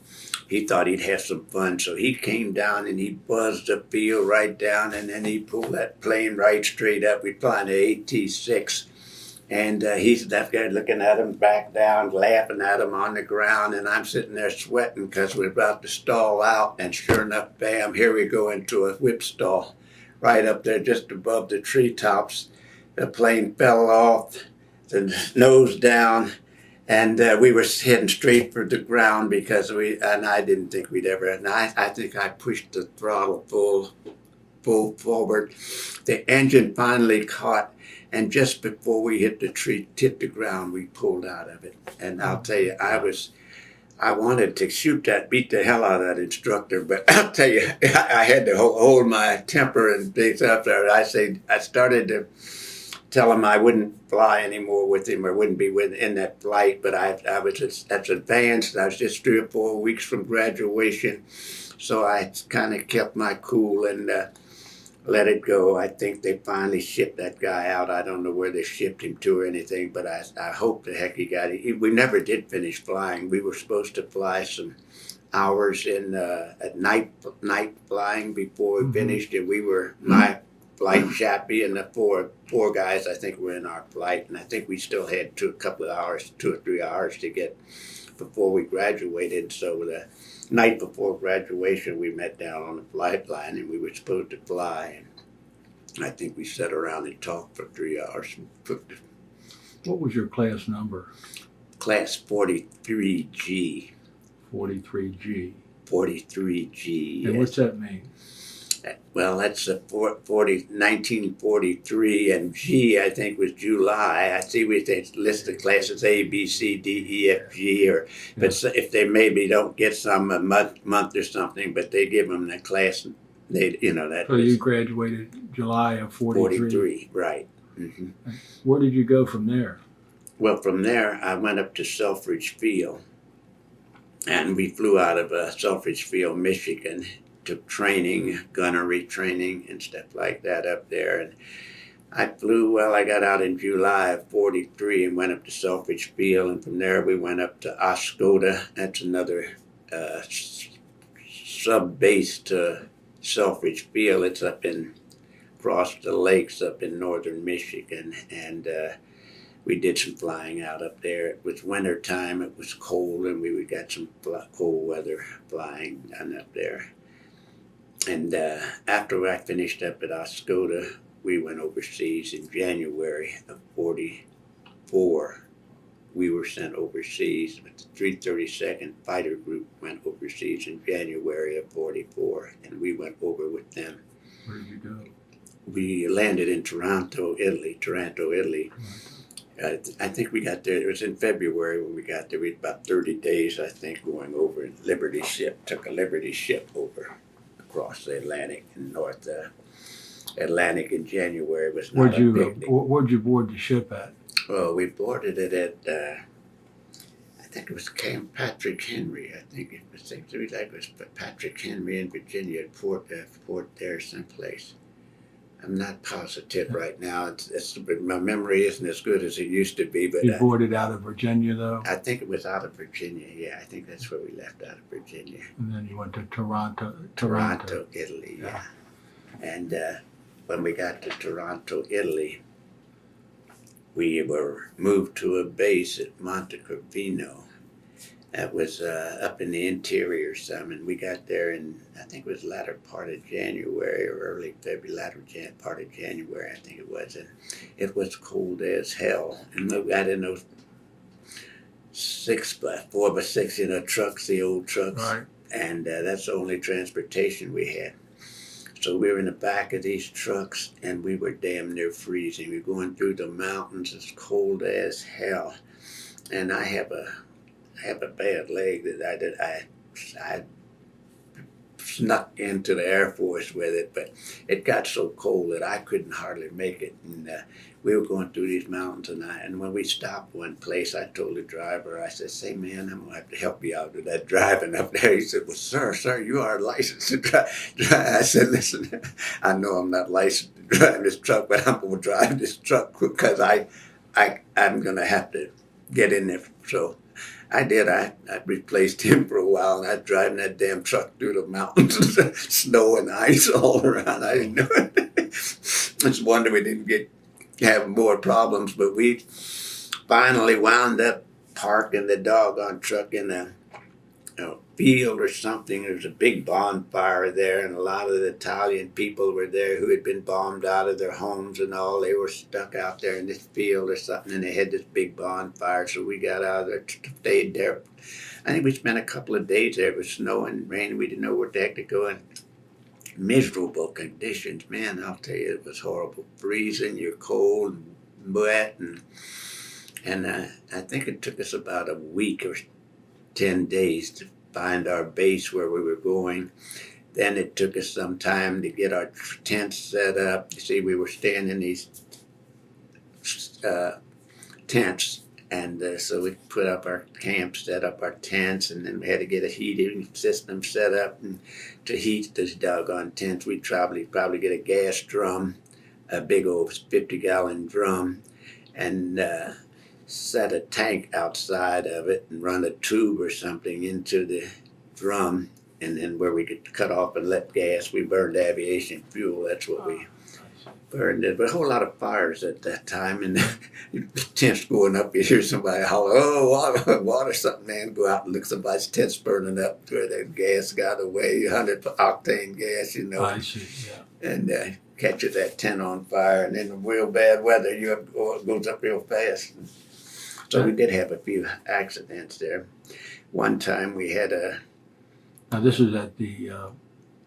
he thought he'd have some fun, so he came down and he buzzed the field right down, and then he pulled that plane right straight up. We'd fly an AT-6. And he's that guy looking at him back down, laughing at him on the ground, and I'm sitting there sweating because we're about to stall out. And sure enough, bam, here we go into a whip stall right up there just above the treetops. The plane fell off, the nose down, and we were heading straight for the ground because I didn't think we'd ever, and I think I pushed the throttle full forward. The engine finally caught, and just before we hit the ground, we pulled out of it. And I'll tell you, I wanted to beat the hell out of that instructor, but I'll tell you, I had to hold my temper and things up there. I started to tell him I wouldn't fly anymore with him, or wouldn't be in that flight, but that's advanced. I was just 3 or 4 weeks from graduation, so I kind of kept my cool and let it go. I think they finally shipped that guy out. I don't know where they shipped him to or anything, but I hope the heck he got it. We never did finish flying. We were supposed to fly some hours at night flying before we finished, and we were my flight, Chappie, and the four guys I think were in our flight, and I think we still had 2 or 3 hours to get before we graduated. So the night before graduation, we met down on the flight line, and we were supposed to fly. And I think we sat around and talked for 3 hours. What was your class number? Class 43G. 43G. 43G. And yes. what's that mean? Well, that's the 1943, and G, I think, was July. I see they list the classes A, B, C, D, E, F, G, or but if they maybe don't get some a month or something, but they give them the class. They, that So you graduated July of 43. 43, right. Mm-hmm. Where did you go from there? Well, from there, I went up to Selfridge Field, and we flew out of Selfridge Field, Michigan, took training, gunnery training, and stuff like that up there. And I got out in July of 43 and went up to Selfridge Field, and from there we went up to Oscoda. That's another sub-base to Selfridge Field. It's up across the lakes up in northern Michigan, and we did some flying out up there. It was winter time, it was cold, and we got some cold weather flying done up there. And after I finished up at Oscoda, we went overseas in January of 44. We were sent overseas, but the 332nd Fighter Group went overseas in January of 44, and we went over with them. Where did you go? We landed in Toronto, Italy. I think we got there, it was in February when we got there. We had about 30 days, I think, going over in Liberty ship, took a Liberty ship over across the Atlantic and North Atlantic in January. It was not Where'd you board the ship at? Well, we boarded it at, I think it was Camp Patrick Henry. I think it was Patrick Henry in Virginia at Fort there someplace. I'm not positive right now. My memory isn't as good as it used to be. But you boarded out of Virginia, though? I think it was out of Virginia, yeah. I think that's where we left, out of Virginia. And then you went to Toronto. Toronto, Italy, yeah. And when we got to Toronto, Italy, we were moved to a base at Monte Corvino. That was up in the interior some, and we got there in, I think it was latter part of January or early February, part of January, I think it was. And it was cold as hell. And we got in those 4x6, trucks, the old trucks. Right. And that's the only transportation we had. So we were in the back of these trucks, and we were damn near freezing. We were going through the mountains. It's cold as hell. And I have a bad leg that I snuck into the Air Force with it, but it got so cold that I couldn't hardly make it. And we were going through these mountains, and when we stopped one place, I told the driver, I said, "Say, man, I'm going to have to help you out with that driving up there." He said, "Well, sir, you are licensed to drive." I said, "Listen, I know I'm not licensed to drive this truck, but I'm going to drive this truck because I'm going to have to get in there." So I did. I replaced him for a while, and I was driving that damn truck through the mountains, snow and ice all around. I didn't know it. It's a wonder we didn't have more problems, but we finally wound up parking the doggone truck in a field or something. There was a big bonfire there, and a lot of the Italian people were there who had been bombed out of their homes and all. They were stuck out there in this field or something, and they had this big bonfire. So we got out of there, stayed there. I think we spent a couple of days there. It was snowing and raining. We didn't know where the heck to go. And miserable conditions, man. I'll tell you, it was horrible. Freezing, you're cold, and wet, and I think it took us about a week or 10 days to find our base where we were going. Then it took us some time to get our tents set up. You see, we were staying in these tents, and so we put up our camp, set up our tents, and then we had to get a heating system set up. And to heat this doggone tents, we'd probably get a gas drum, a big old 50-gallon drum, and set a tank outside of it and run a tube or something into the drum, and then where we could cut off and let gas. We burned aviation fuel. That's what we burned. There were a whole lot of fires at that time, and the tents going up, you hear somebody holler, "Oh, water, something," man. Go out and look, somebody's tent's burning up where the gas got away, 100-octane gas, I see, yeah. And catches that tent on fire, and in real bad weather, it goes up real fast. So we did have a few accidents there. One time we had Now this is at the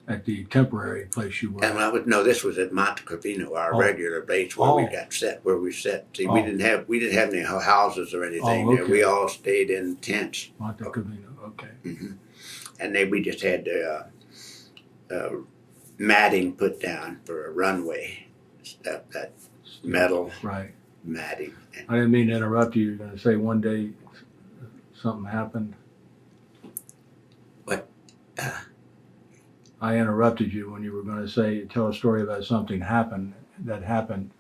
at the temporary place you were And at? this was at Monte Carvino, our Oh. regular base where we Oh. got set, where we set. See, Oh. we didn't have any houses or anything Oh, there. We okay. all stayed in tents. Monte Carvino, okay. Hmm. And then we just had the matting put down for a runway, stuff, that metal Right. matting. I didn't mean to interrupt you. You're going to say one day something happened. What? I interrupted you when you were going to tell a story about something that happened.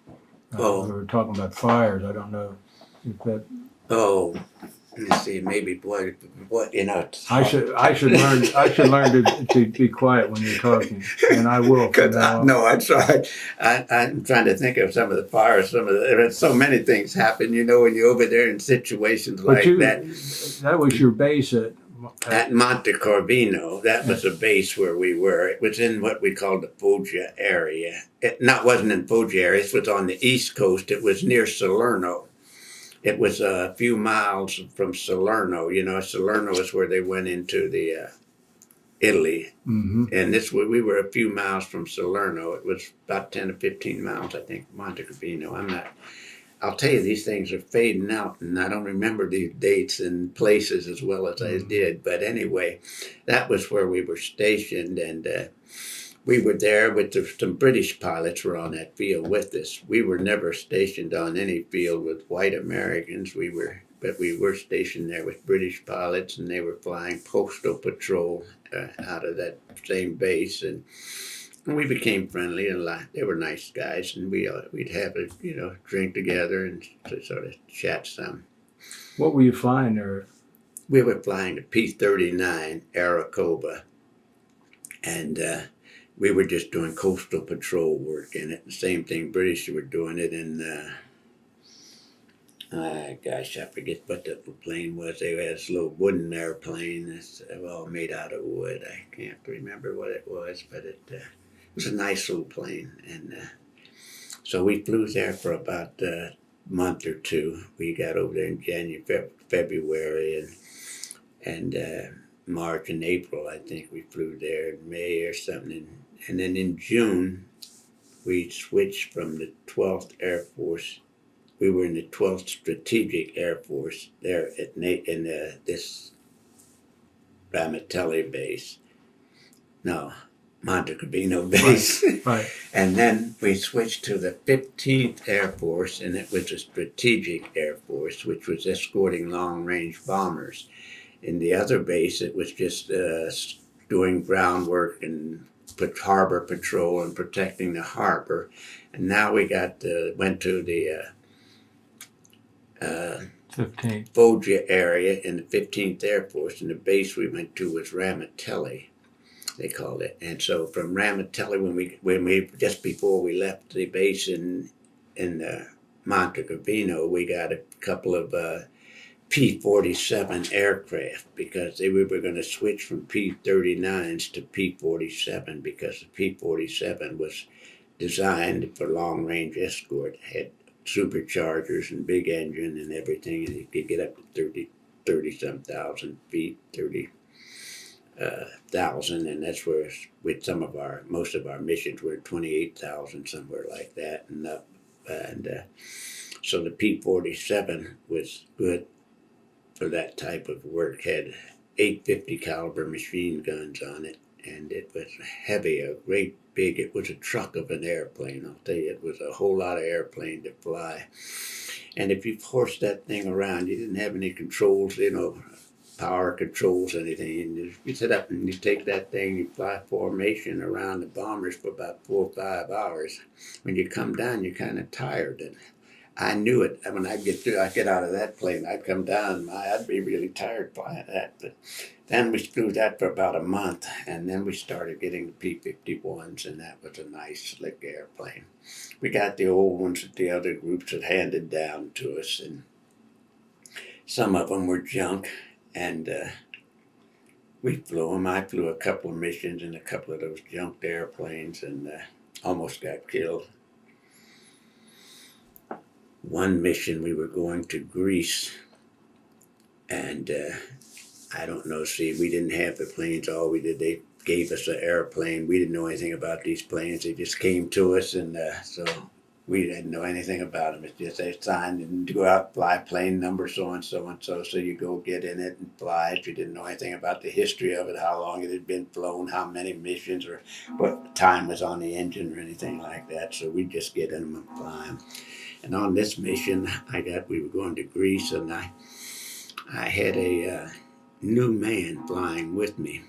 Oh. We were talking about fires. I don't know if that. Oh, let me see. Maybe what you know. I should learn to be quiet when you're talking, and I will. From now on. No, I'm sorry. I'm trying to think of some of the fires. There's so many things happen. You know, when you're over there in situations like that. That was your base At Monte Carvino, that was a base where we were. It was in what we called the Foggia area. Wasn't in Foggia area. It was on the East Coast. It was near Salerno. It was a few miles from Salerno. You know, Salerno is where they went into the Italy. Mm-hmm. And we were a few miles from Salerno. It was about 10 to 15 miles, I think, Monte Carvino. I'll tell you, these things are fading out, and I don't remember these dates and places as well as I did. But anyway, that was where we were stationed, and we were there with some British pilots were on that field with us. We were never stationed on any field with white Americans. But we were stationed there with British pilots, and they were flying postal patrol out of that same base, and we became friendly, and they were nice guys, and we'd have a drink together and sort of chat some. What were you flying there? We were flying a P-39 Aracoba, and we were just doing coastal patrol work in it. The same thing British were doing it in. Gosh, I forget what the plane was. They had this little wooden airplane that's all made out of wood. I can't remember what it was, but it was a nice little plane. And so we flew there for about a month or two. We got over there in January, February, and March and April, I think we flew there in May or something. And then in June, we switched from the 12th Air Force. We were in the 12th Strategic Air Force there in this Ramitelli base. No, Monte Carvino base. Right. And then we switched to the 15th Air Force, and it was a Strategic Air Force, which was escorting long-range bombers. In the other base, it was just doing groundwork and harbor patrol and protecting the harbor. And now we went to the 15th. Foggia area in the 15th Air Force, and the base we went to was Ramitelli, they called it. And so from Ramitelli, when we just before we left the base in Monte Carvino, we got a couple of P-47 aircraft, because we were going to switch from P-39s to P-47, because the P-47 was designed for long-range escort. It had superchargers and big engine and everything, and it could get up to 30-some thousand feet, 30,000, and that's where with most of our missions were 28,000, somewhere like that, and up. And so the P-47 was good for that type of work. Had 850 caliber machine guns on it, and it was heavy, it was a truck of an airplane. I'll tell you, it was a whole lot of airplane to fly. And if you forced that thing around, you didn't have any controls, power controls, anything. And you sit up and you take that thing, you fly formation around the bombers for about 4 or 5 hours. When you come down, you're kind of tired. And I knew it. When I get out of that plane, I'd come down, I'd be really tired flying that. But then we flew that for about a month, and then we started getting the P-51s, and that was a nice, slick airplane. We got the old ones that the other groups had handed down to us, and some of them were junk, and we flew them. I flew a couple of missions in a couple of those junked airplanes, and almost got killed. One mission, we were going to Greece, and I don't know, we didn't have the planes. All we did, they gave us an airplane. We didn't know anything about these planes. They just came to us, and so we didn't know anything about them. It's just they signed and go out, fly plane number so and so and so. So you go get in it and fly it. You didn't know anything about the history of it, how long it had been flown, how many missions, or what time was on the engine or anything like that. So we just get in them and fly them. And on this mission, we were going to Greece, and I had a new man flying with me.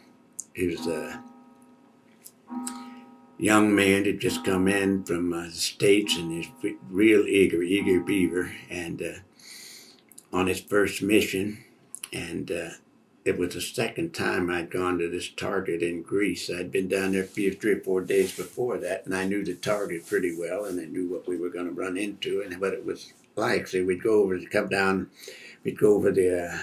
He was a young man that just come in from the States, and he's real eager beaver, and on his first mission. And it was the second time I'd gone to this target in Greece. I'd been down there 3 or 4 days before that, and I knew the target pretty well, and I knew what we were going to run into and what it was like. So we'd go over the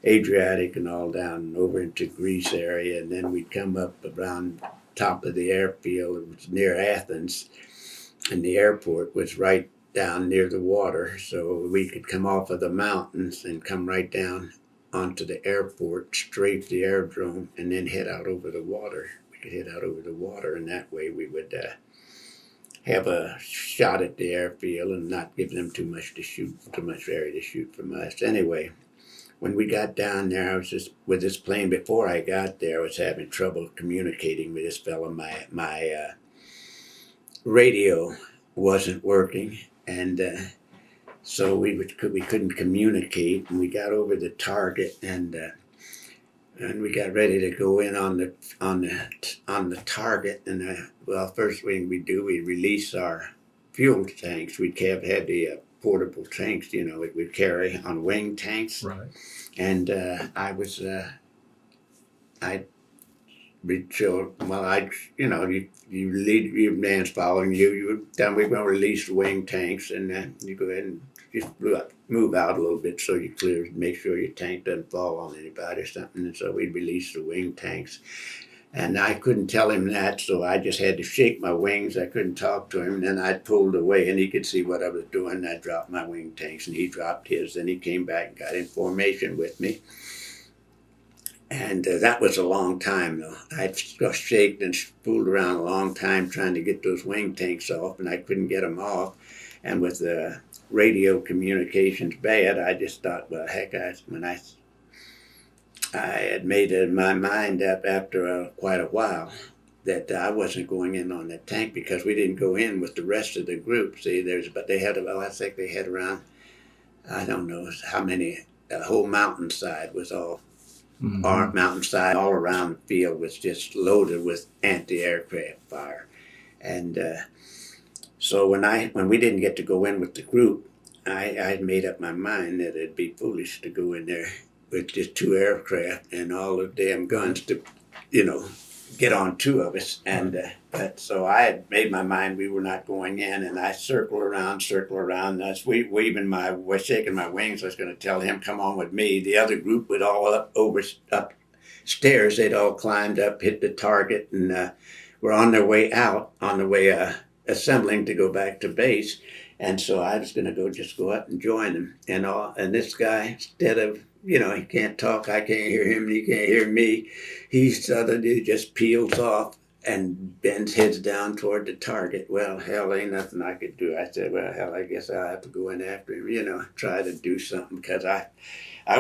Adriatic and all down over into Greece area, and then we'd come up around top of the airfield. It was near Athens, and the airport was right down near the water, so we could come off of the mountains and come right down onto the airport, strafe the aerodrome, and then head out over the water. We could head out over the water, and that way we would have a shot at the airfield and not give them too much area to shoot from us. Anyway, when we got down there, I was just with this plane. Before I got there, I was having trouble communicating with this fellow. My radio wasn't working, and so we couldn't communicate. And we got over the target, and we got ready to go in on the target. And first thing we do, we release our fuel tanks. We'd had the portable tanks, we'd carry on wing tanks. Right. And you lead your man's following you. Then we're going to release the wing tanks, and you go ahead and just move out a little bit so you make sure your tank doesn't fall on anybody or something. And so we'd release the wing tanks. And I couldn't tell him that, so I just had to shake my wings. I couldn't talk to him. And then I pulled away, and he could see what I was doing. And I dropped my wing tanks, and he dropped his. Then he came back and got in formation with me. And that was a long time, though. I shaked and fooled around a long time trying to get those wing tanks off, and I couldn't get them off. And with the radio communications bad, I just thought, well, heck, I had made my mind up after quite a while that I wasn't going in on that tank, because we didn't go in with the rest of the group. See, I think they had around, I don't know how many, the whole mountainside was all, our mountainside all around the field was just loaded with anti-aircraft fire. And so when we didn't get to go in with the group, I had made up my mind that it'd be foolish to go in there with just 2 aircraft and all the damn guns to, get on 2 of us. And but so I had made my mind we were not going in, and I circle around. That's shaking my wings. I was going to tell him, come on with me. The other group would all upstairs. They'd all climbed up, hit the target, and were on their way out, assembling to go back to base. And so I was going to go up and join them. And this guy, instead of, he can't talk, I can't hear him, he can't hear me, he suddenly just peels off and bends heads down toward the target. Well, hell, ain't nothing I could do. I said, well, hell, I guess I'll have to go in after him, try to do something, because I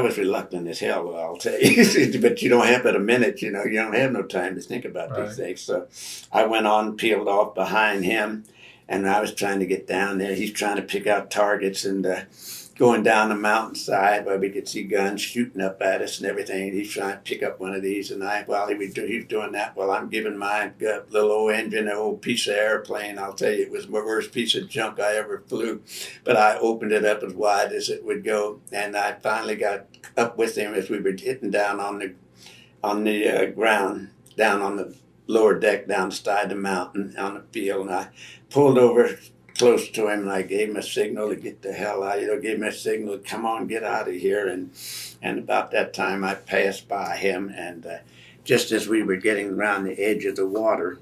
was reluctant as hell, well, I'll tell you. But you don't have but a minute, you don't have no time to think about these things. So I went on, peeled off behind him, and I was trying to get down there. He's trying to pick out targets, and going down the mountainside where we could see guns shooting up at us and everything. And he's trying to pick up one of these, and while he was doing that, well, I'm giving my little old engine, an old piece of airplane. I'll tell you, it was the worst piece of junk I ever flew. But I opened it up as wide as it would go, and I finally got up with him as we were hitting down on the ground, down on the lower deck, down the side of the mountain on the field, and I pulled over close to him, and I gave him a signal to get the hell out. Gave him a signal to come on, get out of here. And about that time, I passed by him, and just as we were getting around the edge of the water,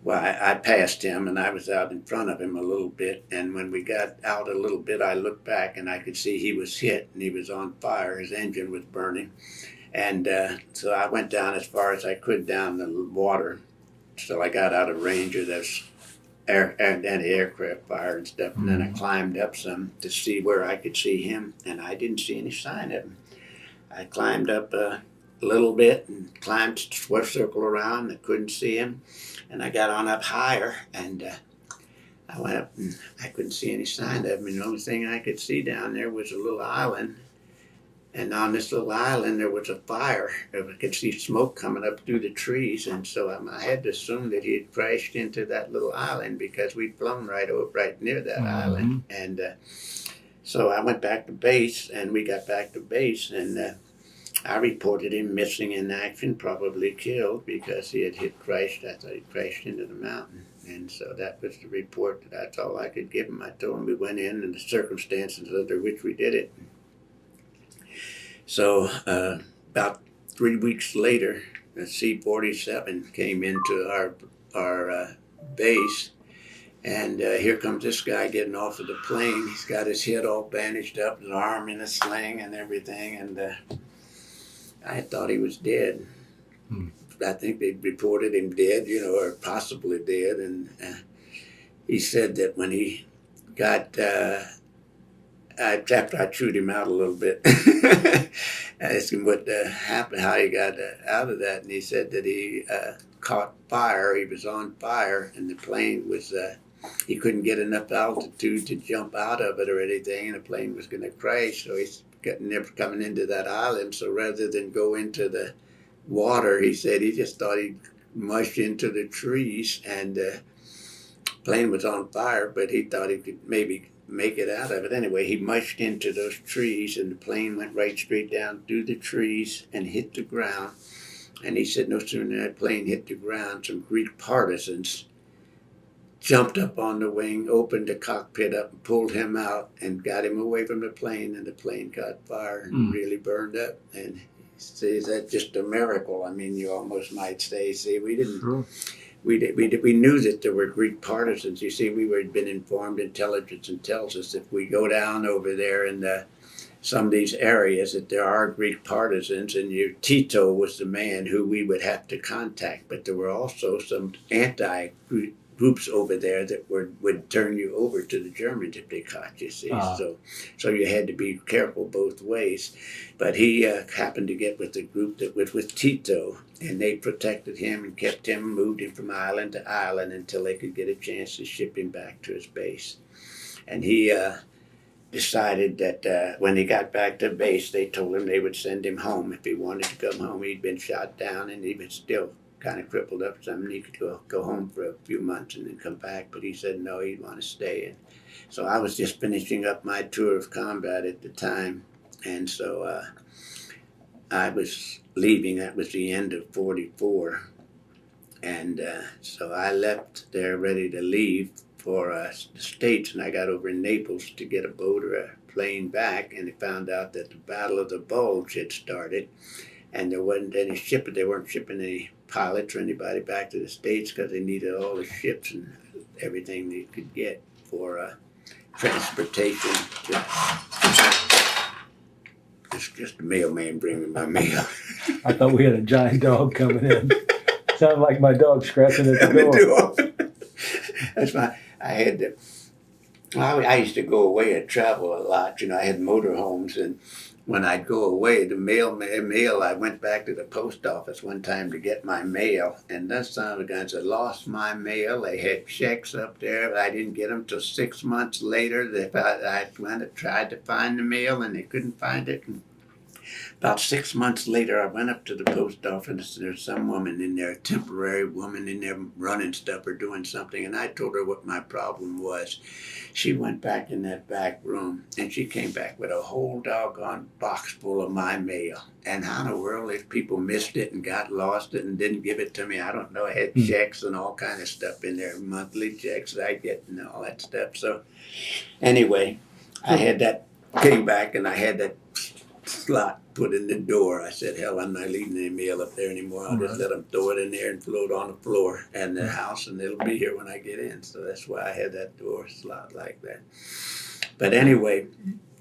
well, I passed him, and I was out in front of him a little bit. And when we got out a little bit, I looked back, and I could see he was hit, and he was on fire. His engine was burning. And so I went down as far as I could down the water till I got out of range of those anti-aircraft fire and stuff. And then I climbed up some to see where I could see him, and I didn't see any sign of him. I climbed up a little bit and climbed a square circle around. I couldn't see him, and I got on up higher, and I went up and I couldn't see any sign of him. And the only thing I could see down there was a little island. And on this little island, there was a fire. I could see smoke coming up through the trees. And so I had to assume that he had crashed into that little island because we'd flown right near that island. And so I went back to base, and we got back to base, and I reported him missing in action, probably killed because he had crashed. I thought he crashed into the mountain. And so that was the report. That's all I could give him. I told him we went in and the circumstances under which we did it. So about 3 weeks later, a C-47 came into our base, and here comes this guy getting off of the plane. He's got his head all bandaged up, his arm in a sling and everything, and I thought he was dead. I think they reported him dead, or possibly dead, and he said that when he got after I chewed him out a little bit, I asked him what happened, how he got out of that, and he said that he caught fire. He was on fire, and the plane was, he couldn't get enough altitude to jump out of it or anything, and the plane was going to crash, so he's never coming into that island. So rather than go into the water, he said he just thought he'd mush into the trees, and the plane was on fire, but he thought he could maybe make it out of it. Anyway, he mushed into those trees, and the plane went right straight down through the trees and hit the ground. And he said no sooner than that plane hit the ground, some Greek partisans jumped up on the wing, opened the cockpit up, and pulled him out and got him away from the plane, and the plane caught fire and really burned up. And he says that's just a miracle. I mean, you almost might say, see, we didn't... Sure. We knew that there were Greek partisans. You see, we had been informed, intelligence and tells us if we go down over there in some of these areas that there are Greek partisans, and Tito was the man who we would have to contact. But there were also some anti-groups over there that would turn you over to the Germans if they caught you, see. So you had to be careful both ways. But he happened to get with the group that was with Tito, and they protected him and kept him, moved him from island to island until they could get a chance to ship him back to his base. And he decided that when he got back to base, they told him they would send him home if he wanted to come home. He'd been shot down, and he was still kind of crippled up or something. He could go home for a few months and then come back, but he said no, he'd want to stay. And so I was just finishing up my tour of combat at the time, and so I was leaving. That was the end of 44, and so I left there ready to leave for the States, and I got over in Naples to get a boat or a plane back, and they found out that the Battle of the Bulge had started, and there wasn't any shipping. They weren't shipping any pilots or anybody back to the States because they needed all the ships and everything they could get for transportation. It's just a mailman bringing my mail. I thought we had a giant dog coming in. Sounded like my dog scratching at the door. That's why I had to. I used to go away and travel a lot. I had motorhomes, and when I'd go away, the mail, I went back to the post office one time to get my mail, and that son of a gun had lost my mail. They had checks up there, but I didn't get them till 6 months later. I went and tried to find the mail, and they couldn't find it. And about 6 months later, I went up to the post office, and there's some woman in there, a temporary woman in there running stuff or doing something, and I told her what my problem was. She went back in that back room, and she came back with a whole doggone box full of my mail. And how in the world if people missed it and got lost it and didn't give it to me? I don't know. I had checks and all kind of stuff in there, monthly checks that I get and all that stuff. So anyway, I had that, came back, and I had that slot put in the door. I said, hell, I'm not leaving any mail up there anymore. I'll just let them throw it in there and float on the floor and the house, and it'll be here when I get in. So that's why I had that door slot like that. But anyway.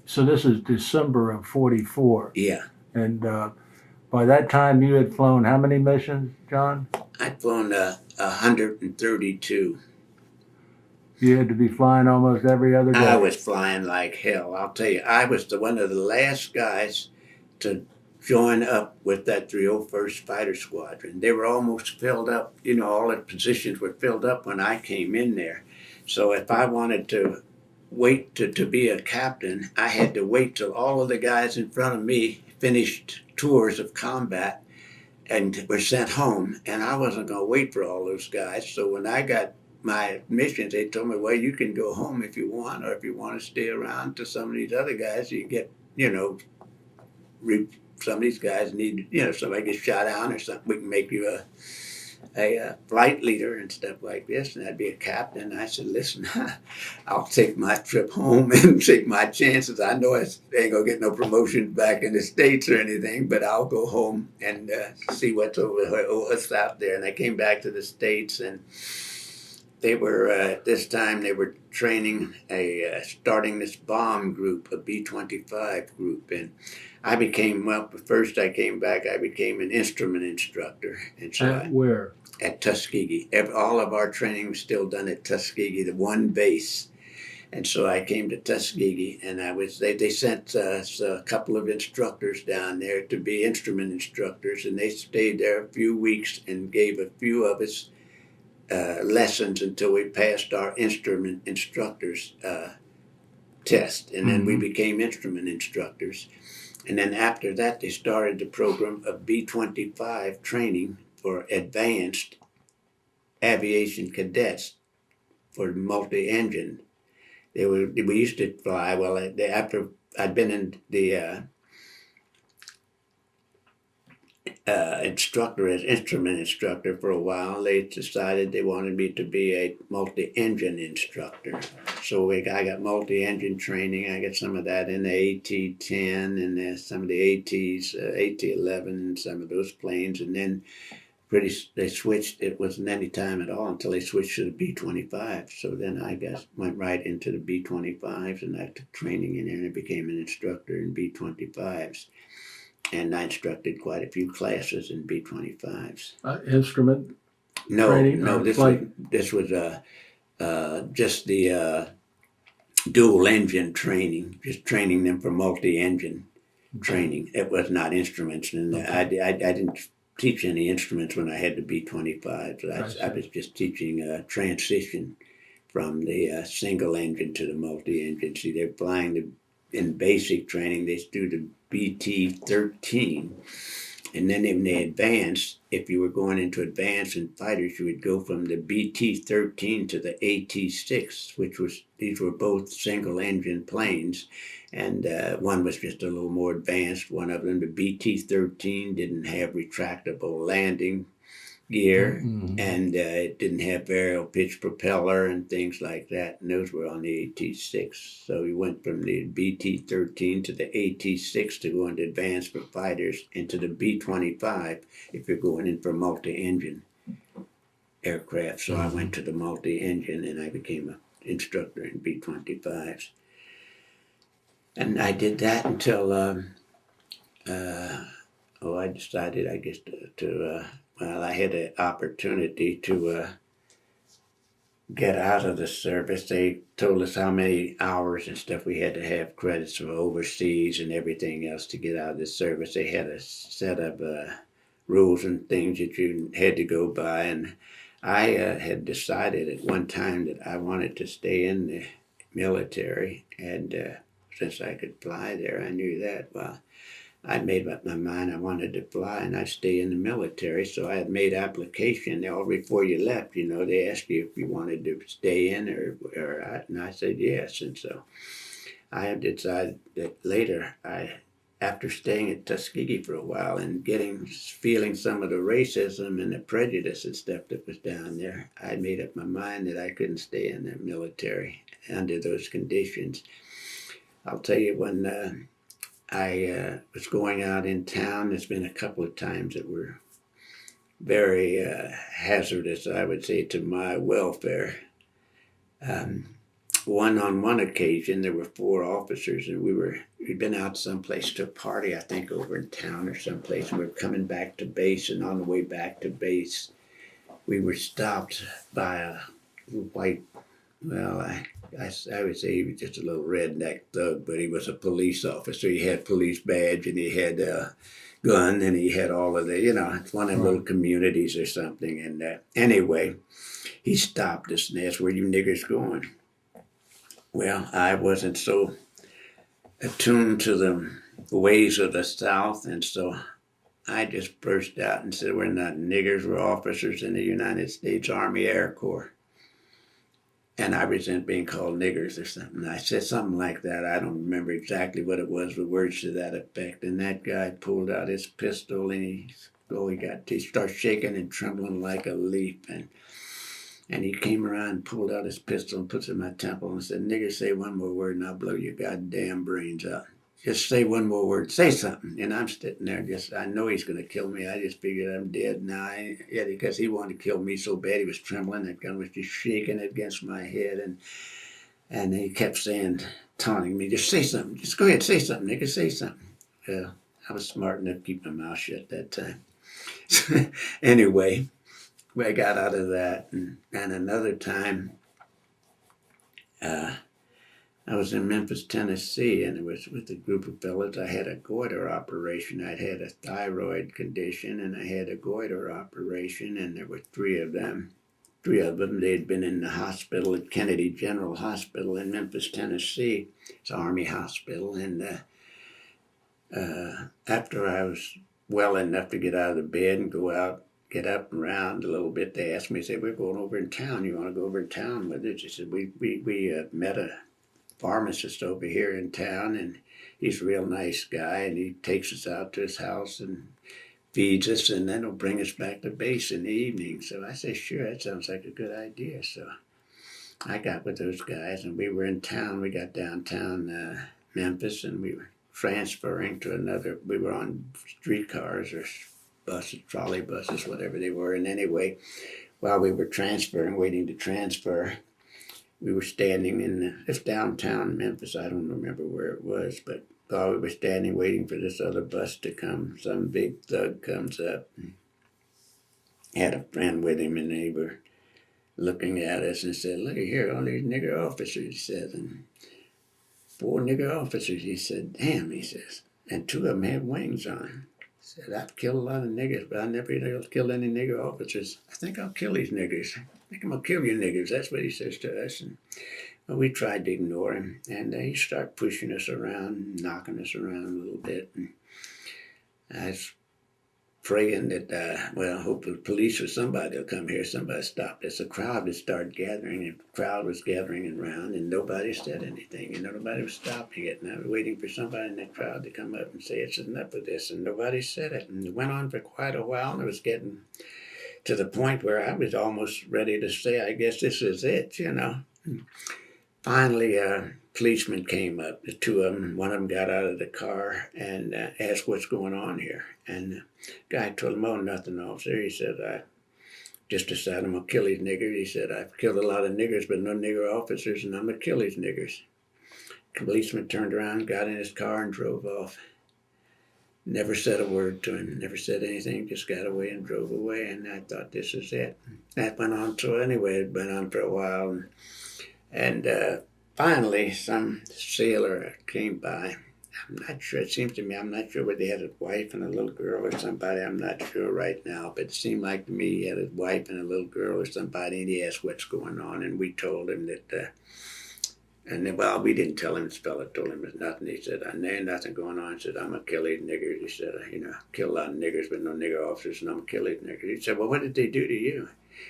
So this is December of 44. Yeah. And by that time you had flown how many missions, John? I'd flown 132. You had to be flying almost every other day. I was flying like hell. I'll tell you, I was one of the last guys to join up with that 301st Fighter Squadron. They were almost filled up. You know, all the positions were filled up when I came in there. So if I wanted to wait to be a captain, I had to wait till all of the guys in front of me finished tours of combat and were sent home. And I wasn't going to wait for all those guys. So when I got my missions, they told me, well, you can go home if you want, or if you want to stay around to some of these other guys, you get, you know, some of these guys need, you know, somebody gets shot down or something, we can make you a flight leader and stuff like this, and I'd be a captain. I said, listen, I'll take my trip home and take my chances. I know I ain't gonna get no promotion back in the States or anything, but I'll go home and see what's out there. And I came back to the States, and they were at this time they were training starting this bomb group, a B-25 group, and I became first I came back. I became an instrument instructor, and so where? At Tuskegee. All of our training was still done at Tuskegee, the one base. And so I came to Tuskegee, and they sent us a couple of instructors down there to be instrument instructors, and they stayed there a few weeks and gave a few of us lessons until we passed our instrument instructors test, and then we became instrument instructors. And then after that, they started the program of B-25 training for advanced aviation cadets for multi-engine. We used to fly, well, after I'd been in the instructor as instrument instructor for a while, they decided they wanted me to be a multi-engine instructor. So I got multi-engine training. I got some of that in the AT-10 and some of the ATs, AT-11 and some of those planes. And then they switched. It wasn't any time at all until they switched to the B-25. So then I went right into the B-25s, and I took training in there and I became an instructor in B-25s. And I instructed quite a few classes in B-25s. Instrument training? No, this was just the dual engine training, just training them for multi-engine training. It was not instruments, and I didn't teach any instruments when I had the B-25s. I was just teaching transition from the single engine to the multi-engine. See, they're flying in basic training, they do the BT-13. And then when they advanced, if you were going into advanced in fighters, you would go from the BT-13 to the AT-6, these were both single engine planes. And one was just a little more advanced. One of them, the BT-13, didn't have retractable landing gear, and it didn't have variable pitch propeller and things like that, and those were on the AT-6. So we went from the BT-13 to the AT-6 to go into advanced for fighters, into the B-25 if you're going in for multi-engine aircraft. So I went to the multi-engine, and I became an instructor in B-25s. And I did that until I decided, I guess, I had an opportunity to get out of the service. They told us how many hours and stuff we had to have credits for overseas and everything else to get out of the service. They had a set of rules and things that you had to go by. And I had decided at one time that I wanted to stay in the military. And since I could fly there, I knew that. Well, I made up my mind I wanted to fly and I'd stay in the military. So I had made application all before you left. You know, they asked you if you wanted to stay in and I said yes. And so I had decided that later, after staying at Tuskegee for a while and feeling some of the racism and the prejudice and stuff that was down there, I made up my mind that I couldn't stay in the military under those conditions. I'll tell you, when I was going out in town, there's been a couple of times that were very hazardous, I would say, to my welfare. on one occasion, there were 4 officers, and we'd been out someplace to a party, I think over in town or someplace, and we were coming back to base, and on the way back to base, we were stopped by a white, well, I would say he was just a little redneck thug, but he was a police officer. He had police badge, and he had a gun, and he had all of the, it's one of them little communities or something. And anyway, he stopped us and asked, "Where you niggers going?" Well, I wasn't so attuned to the ways of the South, and so I just burst out and said, "We're not niggers, we're officers in the United States Army Air Corps." And I resent being called niggers or something. I said something like that. I don't remember exactly what it was, but words to that effect. And that guy pulled out his pistol, and he started shaking and trembling like a leaf. And he came around and pulled out his pistol and puts it in my temple and said, "Nigger, say one more word and I'll blow your goddamn brains out. Just say one more word. Say something." And I'm sitting there I know he's going to kill me. I just figured I'm dead now. Because he wanted to kill me so bad. He was trembling. That gun was just shaking against my head. And he kept taunting me, "Just say something. Just go ahead. Say something, nigga. Say something." Well, I was smart enough to keep my mouth shut that time. Anyway, I got out of that. And another time, I was in Memphis, Tennessee, and it was with a group of fellas. I had a goiter operation. I'd had a thyroid condition, and I had a goiter operation, and there were 3 of them. 3 of them, they'd been in the hospital at Kennedy General Hospital in Memphis, Tennessee. It's an Army hospital. And after I was well enough to get out of the bed and go out, get up and around a little bit, they asked me, said, "We're going over in town. You want to go over in town with us?" She said, we met a pharmacist over here in town, and he's a real nice guy, and he takes us out to his house and feeds us, and then he'll bring us back to base in the evening. So I said, "Sure, that sounds like a good idea." So I got with those guys, and we were in town. We got downtown Memphis, and we were transferring to another. We were on streetcars or buses, trolley buses, whatever they were. And anyway, while we were transferring, waiting to transfer, we were standing it's downtown Memphis. I don't remember where it was, but while we were standing waiting for this other bus to come, some big thug comes up. And had a friend with him, and they were looking at us and said, "Look here, all these nigger officers," he says, and 4 nigger officers. He said, "Damn," he says, and 2 of them had wings on. He said, "I've killed a lot of niggers, but I never killed any nigger officers. I think I'll kill these niggers. I think I'm going to kill you niggers." That's what he says to us. And we tried to ignore him, and he started pushing us around, knocking us around a little bit. And I was praying that, hopefully the police or somebody will come here. Somebody stopped us. A crowd had started gathering, and the crowd was gathering around, and nobody said anything. Nobody was stopping it. And I was waiting for somebody in that crowd to come up and say, "It's enough of this," and nobody said it. And it went on for quite a while, and it was getting to the point where I was almost ready to say, "I guess this is it," Finally, a policeman came up, the 2 of them. One of them got out of the car and asked, "What's going on here?" And the guy told him, "Oh, nothing, officer." He said, "I just decided I'm going to kill these niggers." He said, "I've killed a lot of niggers, but no nigger officers, and I'm going to kill these niggers." The policeman turned around, got in his car, and drove off. Never said a word to him, never said anything, just got away and drove away. And I thought, this is it. That went on. So anyway, it went on for a while. And finally, some sailor came by. I'm not sure. It seems to me, I'm not sure whether he had a wife and a little girl or somebody. I'm not sure right now. But it seemed like to me he had a wife and a little girl or somebody. And he asked what's going on. And we told him that, we didn't tell him. This fella told him there's nothing. He said, "There's nothing going on." He said, "I'm going to kill these niggers." He said, "Kill a lot of niggers, but no nigger officers, and I'm going to kill these niggers." He said, "Well, what did they do to you?"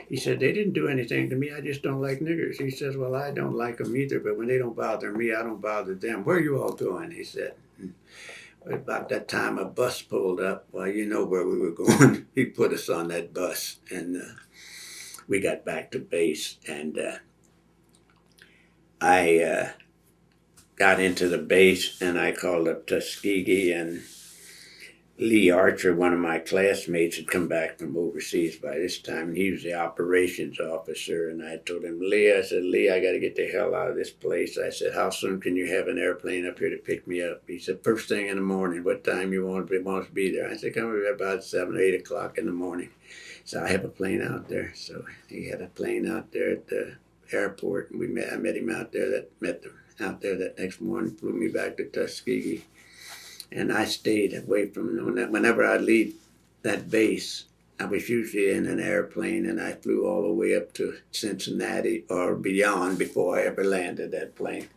He said, "They didn't do anything to me. I just don't like niggers." He says, "Well, I don't like them either, but when they don't bother me, I don't bother them. Where are you all going?" He said. About that time, a bus pulled up. Well, you know where we were going. He put us on that bus, and we got back to base. And I got into the base, and I called up Tuskegee, and Lee Archer, one of my classmates, had come back from overseas by this time, and he was the operations officer. And I told him, Lee, I said, Lee, I got to get the hell out of this place. I said, how soon can you have an airplane up here to pick me up? He said, first thing in the morning. What time you want to be there? I said, come over about 7 or 8 o'clock in the morning. So I have a plane out there. So he had a plane out there at the airport, and I met him out there. Out there that next morning, flew me back to Tuskegee. And I stayed away from them. Whenever I leave that base, I was usually in an airplane, and I flew all the way up to Cincinnati or beyond before I ever landed that plane.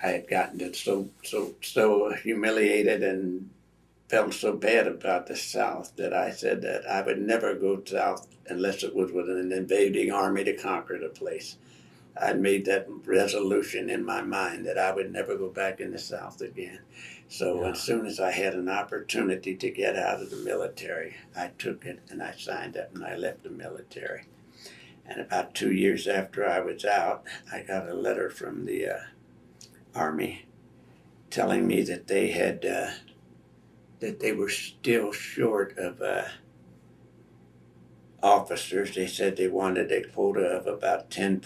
I had gotten so humiliated and felt so bad about the South that I said that I would never go south unless it was with an invading army to conquer the place. I'd made that resolution in my mind that I would never go back in the South again. So as soon as I had an opportunity to get out of the military, I took it and I signed up and I left the military. And about 2 years after I was out, I got a letter from the Army telling me that they had that they were still short of officers. They said they wanted a quota of about 10%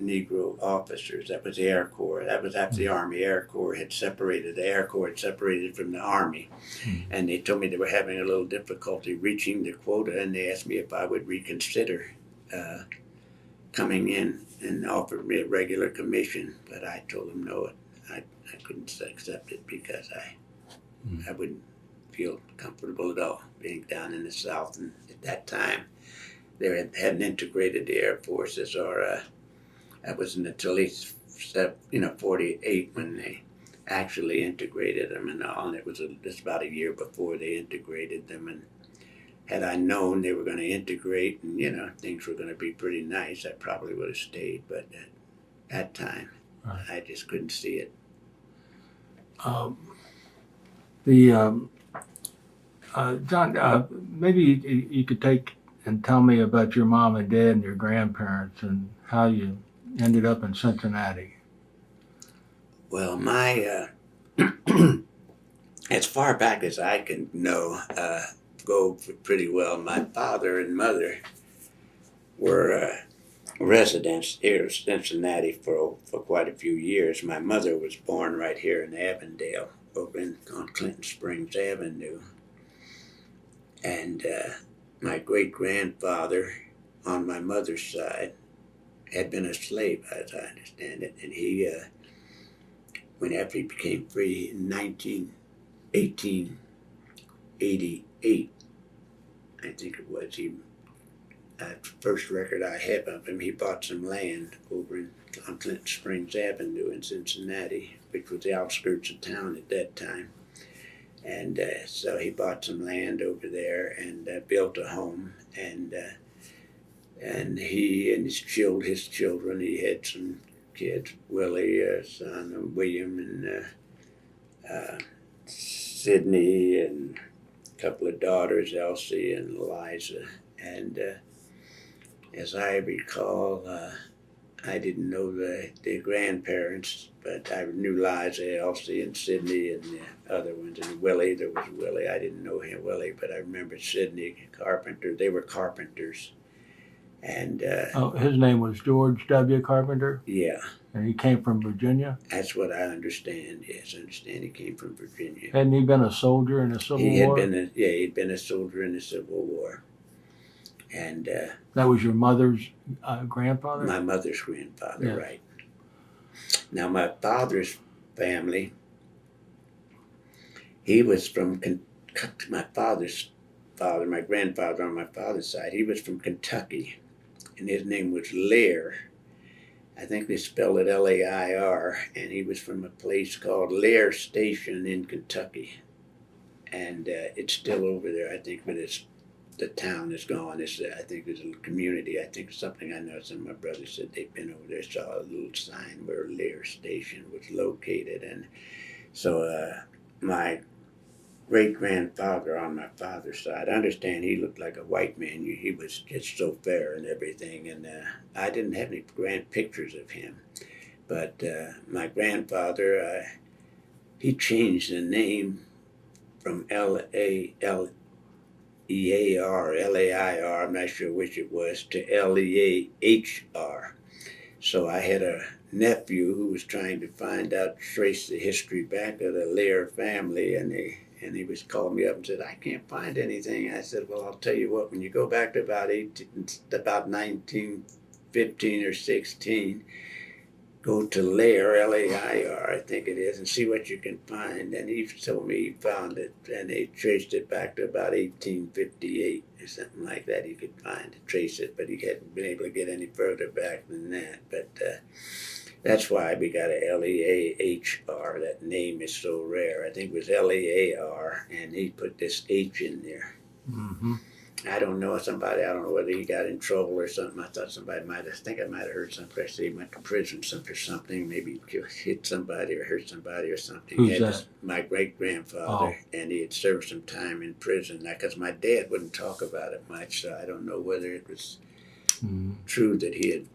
Negro officers. That was the Air Corps. That was after the Army. Air Corps had separated. The Air Corps had separated from the Army. And they told me they were having a little difficulty reaching the quota, and they asked me if I would reconsider coming in, and offered me a regular commission. But I told them no, I couldn't accept it because I wouldn't feel comfortable at all being down in the South. And at that time, they hadn't integrated the Air Forces, or that wasn't until at least 48 when they actually integrated them and all. And it was just about a year before they integrated them. And had I known they were going to integrate and things were going to be pretty nice, I probably would have stayed. But at that time, I just couldn't see it. John, maybe you could take and tell me about your mom and dad and your grandparents and how you ended up in Cincinnati. Well, my as far back as I can go pretty well. My father and mother were residents here in Cincinnati for quite a few years. My mother was born right here in Avondale, over on Clinton Springs Avenue. And my great-grandfather on my mother's side had been a slave, as I understand it. And he, after he became free in 1888, I think it was, first record I have of him, he bought some land over on Clinton Springs Avenue in Cincinnati, which was the outskirts of town at that time. And so he bought some land over there and built a home. And he and his children, he had some kids, Willie, son, and William, and Sydney, and a couple of daughters, Elsie and Eliza. And as I recall, I didn't know the grandparents, but I knew Liza, Elsie, and Sydney, and the other ones. And Willie, there was Willie. I didn't know him, Willie, but I remember Sydney, Carpenter. They were carpenters. And his name was George W. Carpenter? Yeah. And he came from Virginia? That's what I understand. Yes, I understand he came from Virginia. Hadn't he been a soldier in the Civil War? He'd been a soldier in the Civil War. And that was your mother's grandfather? My mother's grandfather, yes. Right. Now, my father's family, he was from my father's father, my grandfather on my father's side, he was from Kentucky, and his name was Leahr. I think they spelled it Lair, and he was from a place called Leahr Station in Kentucky. And it's still over there, I think, but the town is gone. I think there's a community. I think something I know. Some of my brothers said they'd been over there, saw a little sign where Leahr Station was located. And so my great-grandfather on my father's side, I understand he looked like a white man. He was just so fair and everything. And I didn't have any grand pictures of him. But my grandfather, he changed the name from Lear, Lair, I'm not sure which it was, to Leahr. So I had a nephew who was trying to trace the history back of the Lear family, and he was calling me up and said, I can't find anything. I said, well, I'll tell you what, when you go back to about 1915 or 16, go to Leahr, Lair, I think it is, and see what you can find. And he told me he found it, and they traced it back to about 1858 or something like that. He could trace it, but he hadn't been able to get any further back than that. But that's why we got a Leahr. That name is so rare. I think it was Lear, and he put this H in there. Mm-hmm. I don't know whether he got in trouble or something. I thought I might have heard something. I said he went to prison or something. Maybe he hit somebody or hurt somebody or something. Who's that? My great-grandfather, and he had served some time in prison. Because my dad wouldn't talk about it much, so I don't know whether it was true that he had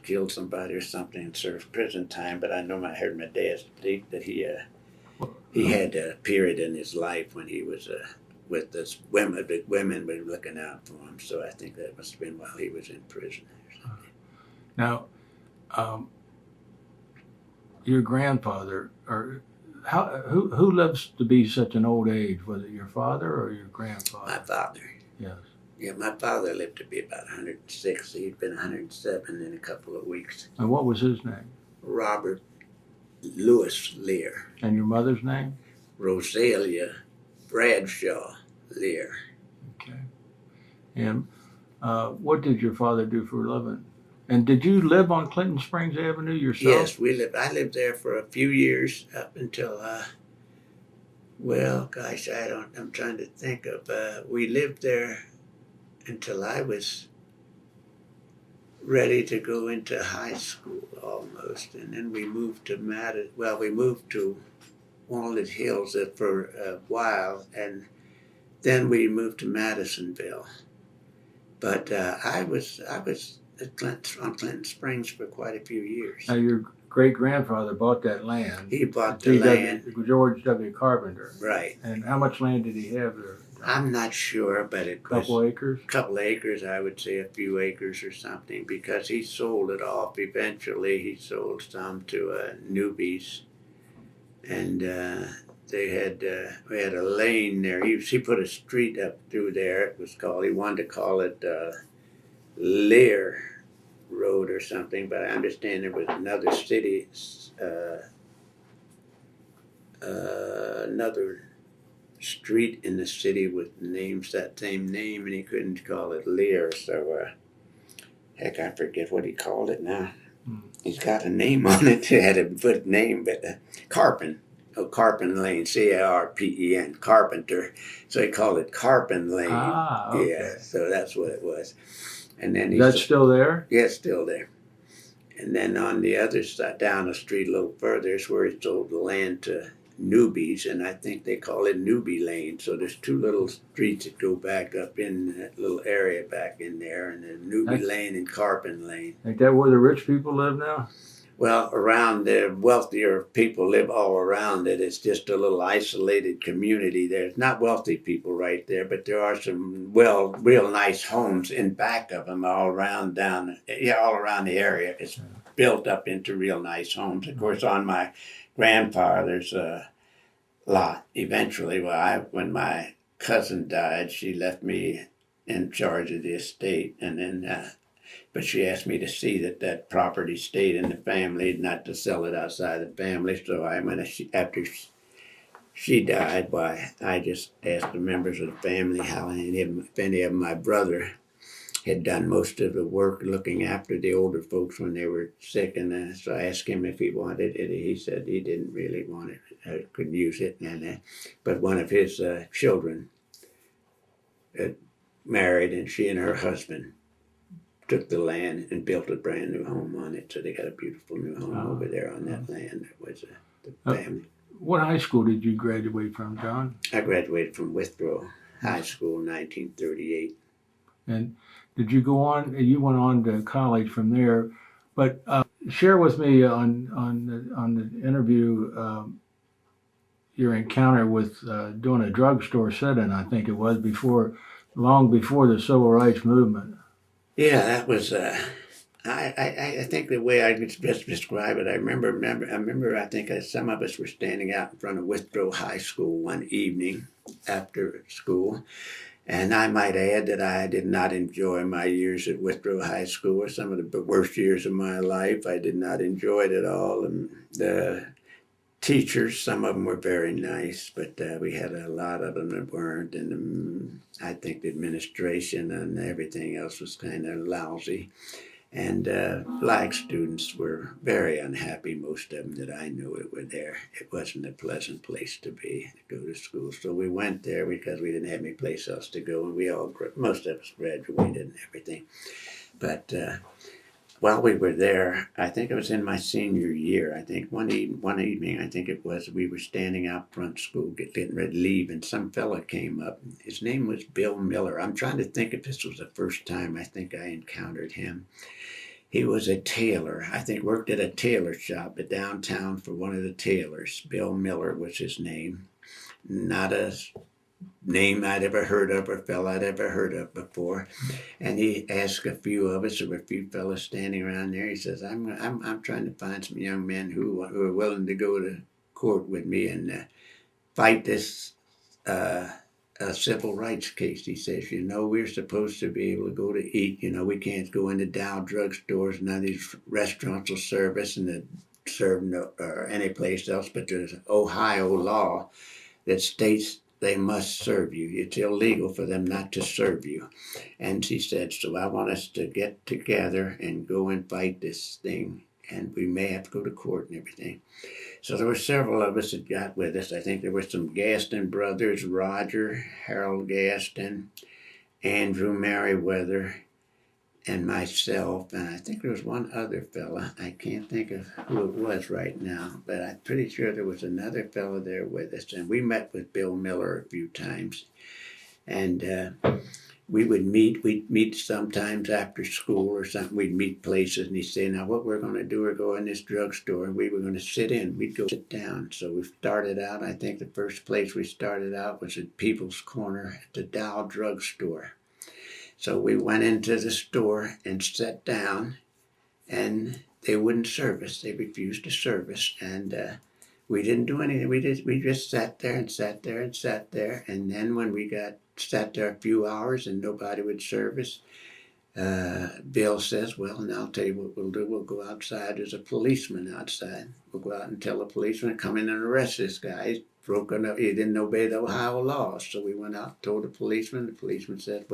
killed somebody or something and served prison time. But I know I heard my dad speak that he had a period in his life when he was with this women were looking out for him. So I think that must have been while he was in prison or something. Now, your grandfather, who lives to be such an old age? Was it your father or your grandfather? My father. Yes. Yeah, my father lived to be about 106. He'd been 107 in a couple of weeks. And what was his name? Robert Louis Lear. And your mother's name? Rosalia Bradshaw Lear. Okay. And what did your father do for a living? And did you live on Clinton Springs Avenue yourself? Yes, I lived there for a few years up until, I'm trying to think of, we lived there until I was ready to go into high school almost. And then we moved to Walnut Hills for a while, and then we moved to Madisonville. But I was on Clinton Springs for quite a few years. Now, your great-grandfather bought that land. He bought the land. George W. Carpenter. Right. And how much land did he have there? I'm not sure, but it was couple acres? A couple acres, I would say a few acres or something, because he sold it off. Eventually, he sold some to newbies. And we had a lane there. He put a street up through there. It was called, he wanted to call it Lear Road or something, but I understand there was another city, another street in the city with that same name, and he couldn't call it Lear. So, heck, I forget what he called it now. He's got a name on it. He had a good name, but Carpin Lane, Carpen, Carpenter. So he called it Carpin Lane. Ah, okay. Yeah, so that's what it was. And then That's still there? Yeah, it's still there. And then on the other side, down the street a little further, is where he sold the land to newbies, and I think they call it Newbie Lane. So there's two little streets that go back up in that little area back in there, and then Newbie Lane and Carpin Lane. Ain't that where the rich people live now? Well, around the wealthier people live all around it. It's just a little isolated community. There's not wealthy people right there, but there are some real nice homes in back of them all around all around the area. It's built up into real nice homes. Of course, on my grandfather's lot, eventually, when my cousin died, she left me in charge of the estate, and then but she asked me to see that property stayed in the family, not to sell it outside the family. So after she died, I just asked the members of the family if any of my brother had done most of the work looking after the older folks when they were sick. And so I asked him if he wanted it. He said he didn't really want it, could use it. But one of his children married, and she and her husband took the land and built a brand new home on it. So they got a beautiful new home over there on that land. That was the family. What high school did you graduate from, John? I graduated from Withrow High School in 1938. And did you go on? You went on to college from there, but share with me on the interview. your encounter with doing a drugstore sit-in, I think it was long before the civil rights movement. Yeah, that was. I think the way I could best describe it, I remember. I think some of us were standing out in front of Withrow High School one evening after school, and I might add that I did not enjoy my years at Withrow High School, or some of the worst years of my life. I did not enjoy it at all. And the teachers, some of them were very nice, but we had a lot of them that weren't. And I think the administration and everything else was kind of lousy. And black students were very unhappy, most of them that I knew that were there. It wasn't a pleasant place to be, to go to school. So we went there because we didn't have any place else to go, and most of us graduated and everything. But while we were there, I think it was in my senior year, I think one evening, I think it was, we were standing out front school getting ready to leave, and some fella came up. His name was Bill Miller. I'm trying to think if this was the first time I think I encountered him. He was a tailor. I think worked at a tailor shop at downtown for one of the tailors. Bill Miller was his name. Not a name I'd ever heard of or fella I'd ever heard of before. And he asked a few of us, there were a few fellas standing around there. He says, I'm trying to find some young men who are willing to go to court with me and fight this civil rights case. He says, we're supposed to be able to go to eat. We can't go into Dow drugstores. None of these restaurants will serve us and serve or any place else. But there's Ohio law that states they must serve you. It's illegal for them not to serve you. And he said, so I want us to get together and go and fight this thing. And we may have to go to court and everything. So there were several of us that got with us. I think there were some Gaston brothers, Roger, Harold Gaston, Andrew Merriweather, and myself. And I think there was one other fella. I can't think of who it was right now, but I'm pretty sure there was another fella there with us. And we met with Bill Miller a few times. And we'd meet sometimes after school or something. We'd meet places, and he'd say, now what we're going to do, we're going in this drugstore, and we were going to sit in. We'd go sit down. So we started out, I think the first place we started out was at People's Corner at the Dow drugstore. So we went into the store and sat down, and they wouldn't serve us. They refused to serve us, and we didn't do anything. We just sat there and sat there and sat there, and then when we sat there a few hours and nobody would serve us, Bill says, well, and I'll tell you what we'll do. We'll go outside. There's a policeman outside. We'll go out and tell the policeman to come in and arrest this guy. He didn't obey the Ohio laws. So we went out and told the policeman. The policeman said,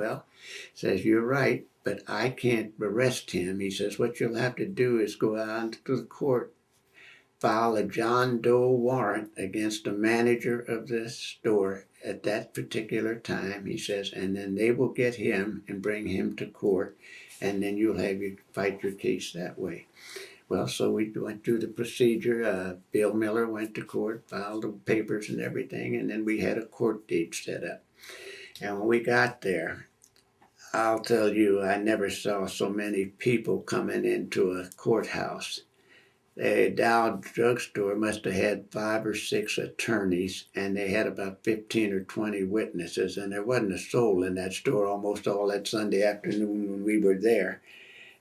you're right, but I can't arrest him. He says, what you'll have to do is go out to the court, file a John Doe warrant against the manager of the store at that particular time, he says, and then they will get him and bring him to court, and then you'll have you fight your case that way. Well, so we went through the procedure. Bill Miller went to court, filed the papers and everything, and then we had a court date set up. And when we got there, I'll tell you, I never saw so many people coming into a courthouse. The Dow drugstore must have had 5 or 6 attorneys, and they had about 15 or 20 witnesses, and there wasn't a soul in that store almost all that Sunday afternoon when we were there.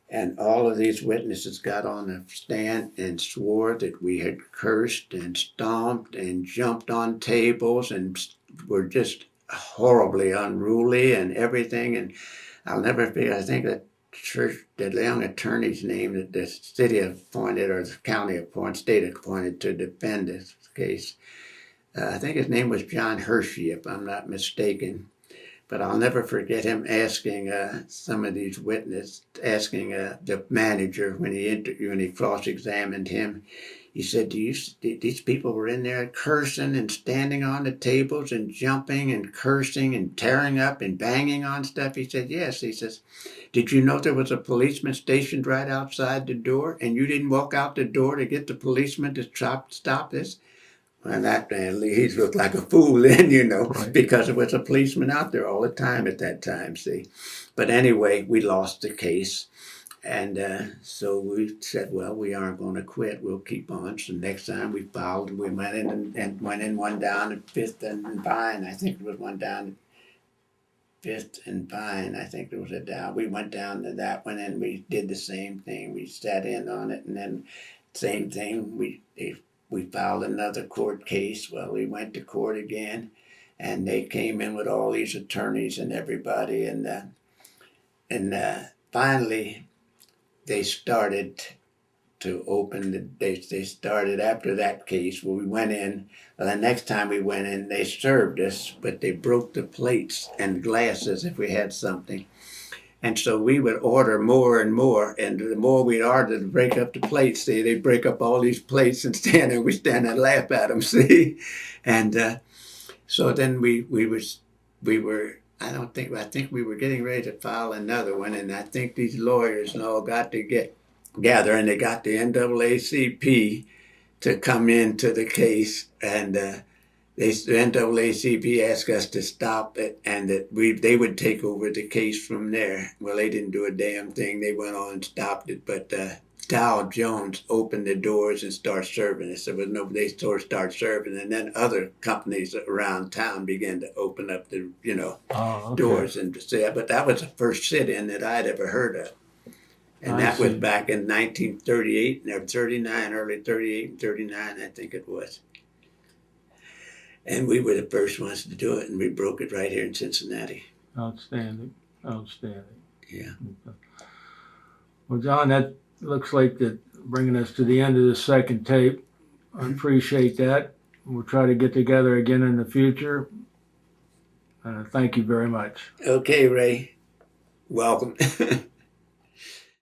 And all of these witnesses got on the stand and swore that we had cursed and stomped and jumped on tables and were just horribly unruly and everything. And I'll never forget, I think that the young attorney's name that the city appointed or the county appointed, state appointed to defend this case, I think his name was John Hershey, if I'm not mistaken. But I'll never forget him asking some of these witnesses, asking the manager when he cross-examined him. He said, these people were in there cursing and standing on the tables and jumping and cursing and tearing up and banging on stuff? He said, yes. He says, did you know there was a policeman stationed right outside the door and you didn't walk out the door to get the policeman to stop this? And that man, he looked like a fool then, Right. because there was a policeman out there all the time at that time, see. But anyway, we lost the case. And so we said, well, we aren't going to quit. We'll keep on. So next time we filed, we went in and went in one down at Fifth and Vine. I think it was one down at Fifth and Vine. I think there was a down. We went down to that one and we did the same thing. We sat in on it, and then same thing. We filed another court case. Well, we went to court again, and they came in with all these attorneys and everybody, and finally they started to open they started after that case where we went in. Well, the next time we went in, they served us, but they broke the plates and glasses if we had something. And so we would order more and more, and the more we'd order to break up the plates, see, they'd break up all these plates and stand there, we stand there and laugh at them, see? And so then we were, I think we were getting ready to file another one, and I think these lawyers and all got to gather, and they got the NAACP to come into the case, and the NAACP asked us to stop it, and that they would take over the case from there. Well, they didn't do a damn thing. They went on and stopped it, but Dow Jones opened the doors and started serving us. There was nobody. They started serving, and then other companies around town began to open up the doors and say. But that was the first sit-in that I'd ever heard of. And that was back in 1938, or 39, early 38 and 39, I think it was. And we were the first ones to do it, and we broke it right here in Cincinnati. Outstanding. Yeah. Well, John, that looks like that bringing us to the end of the second tape. I appreciate that. We'll try to get together again in the future. Thank you very much. Okay, Ray. Welcome.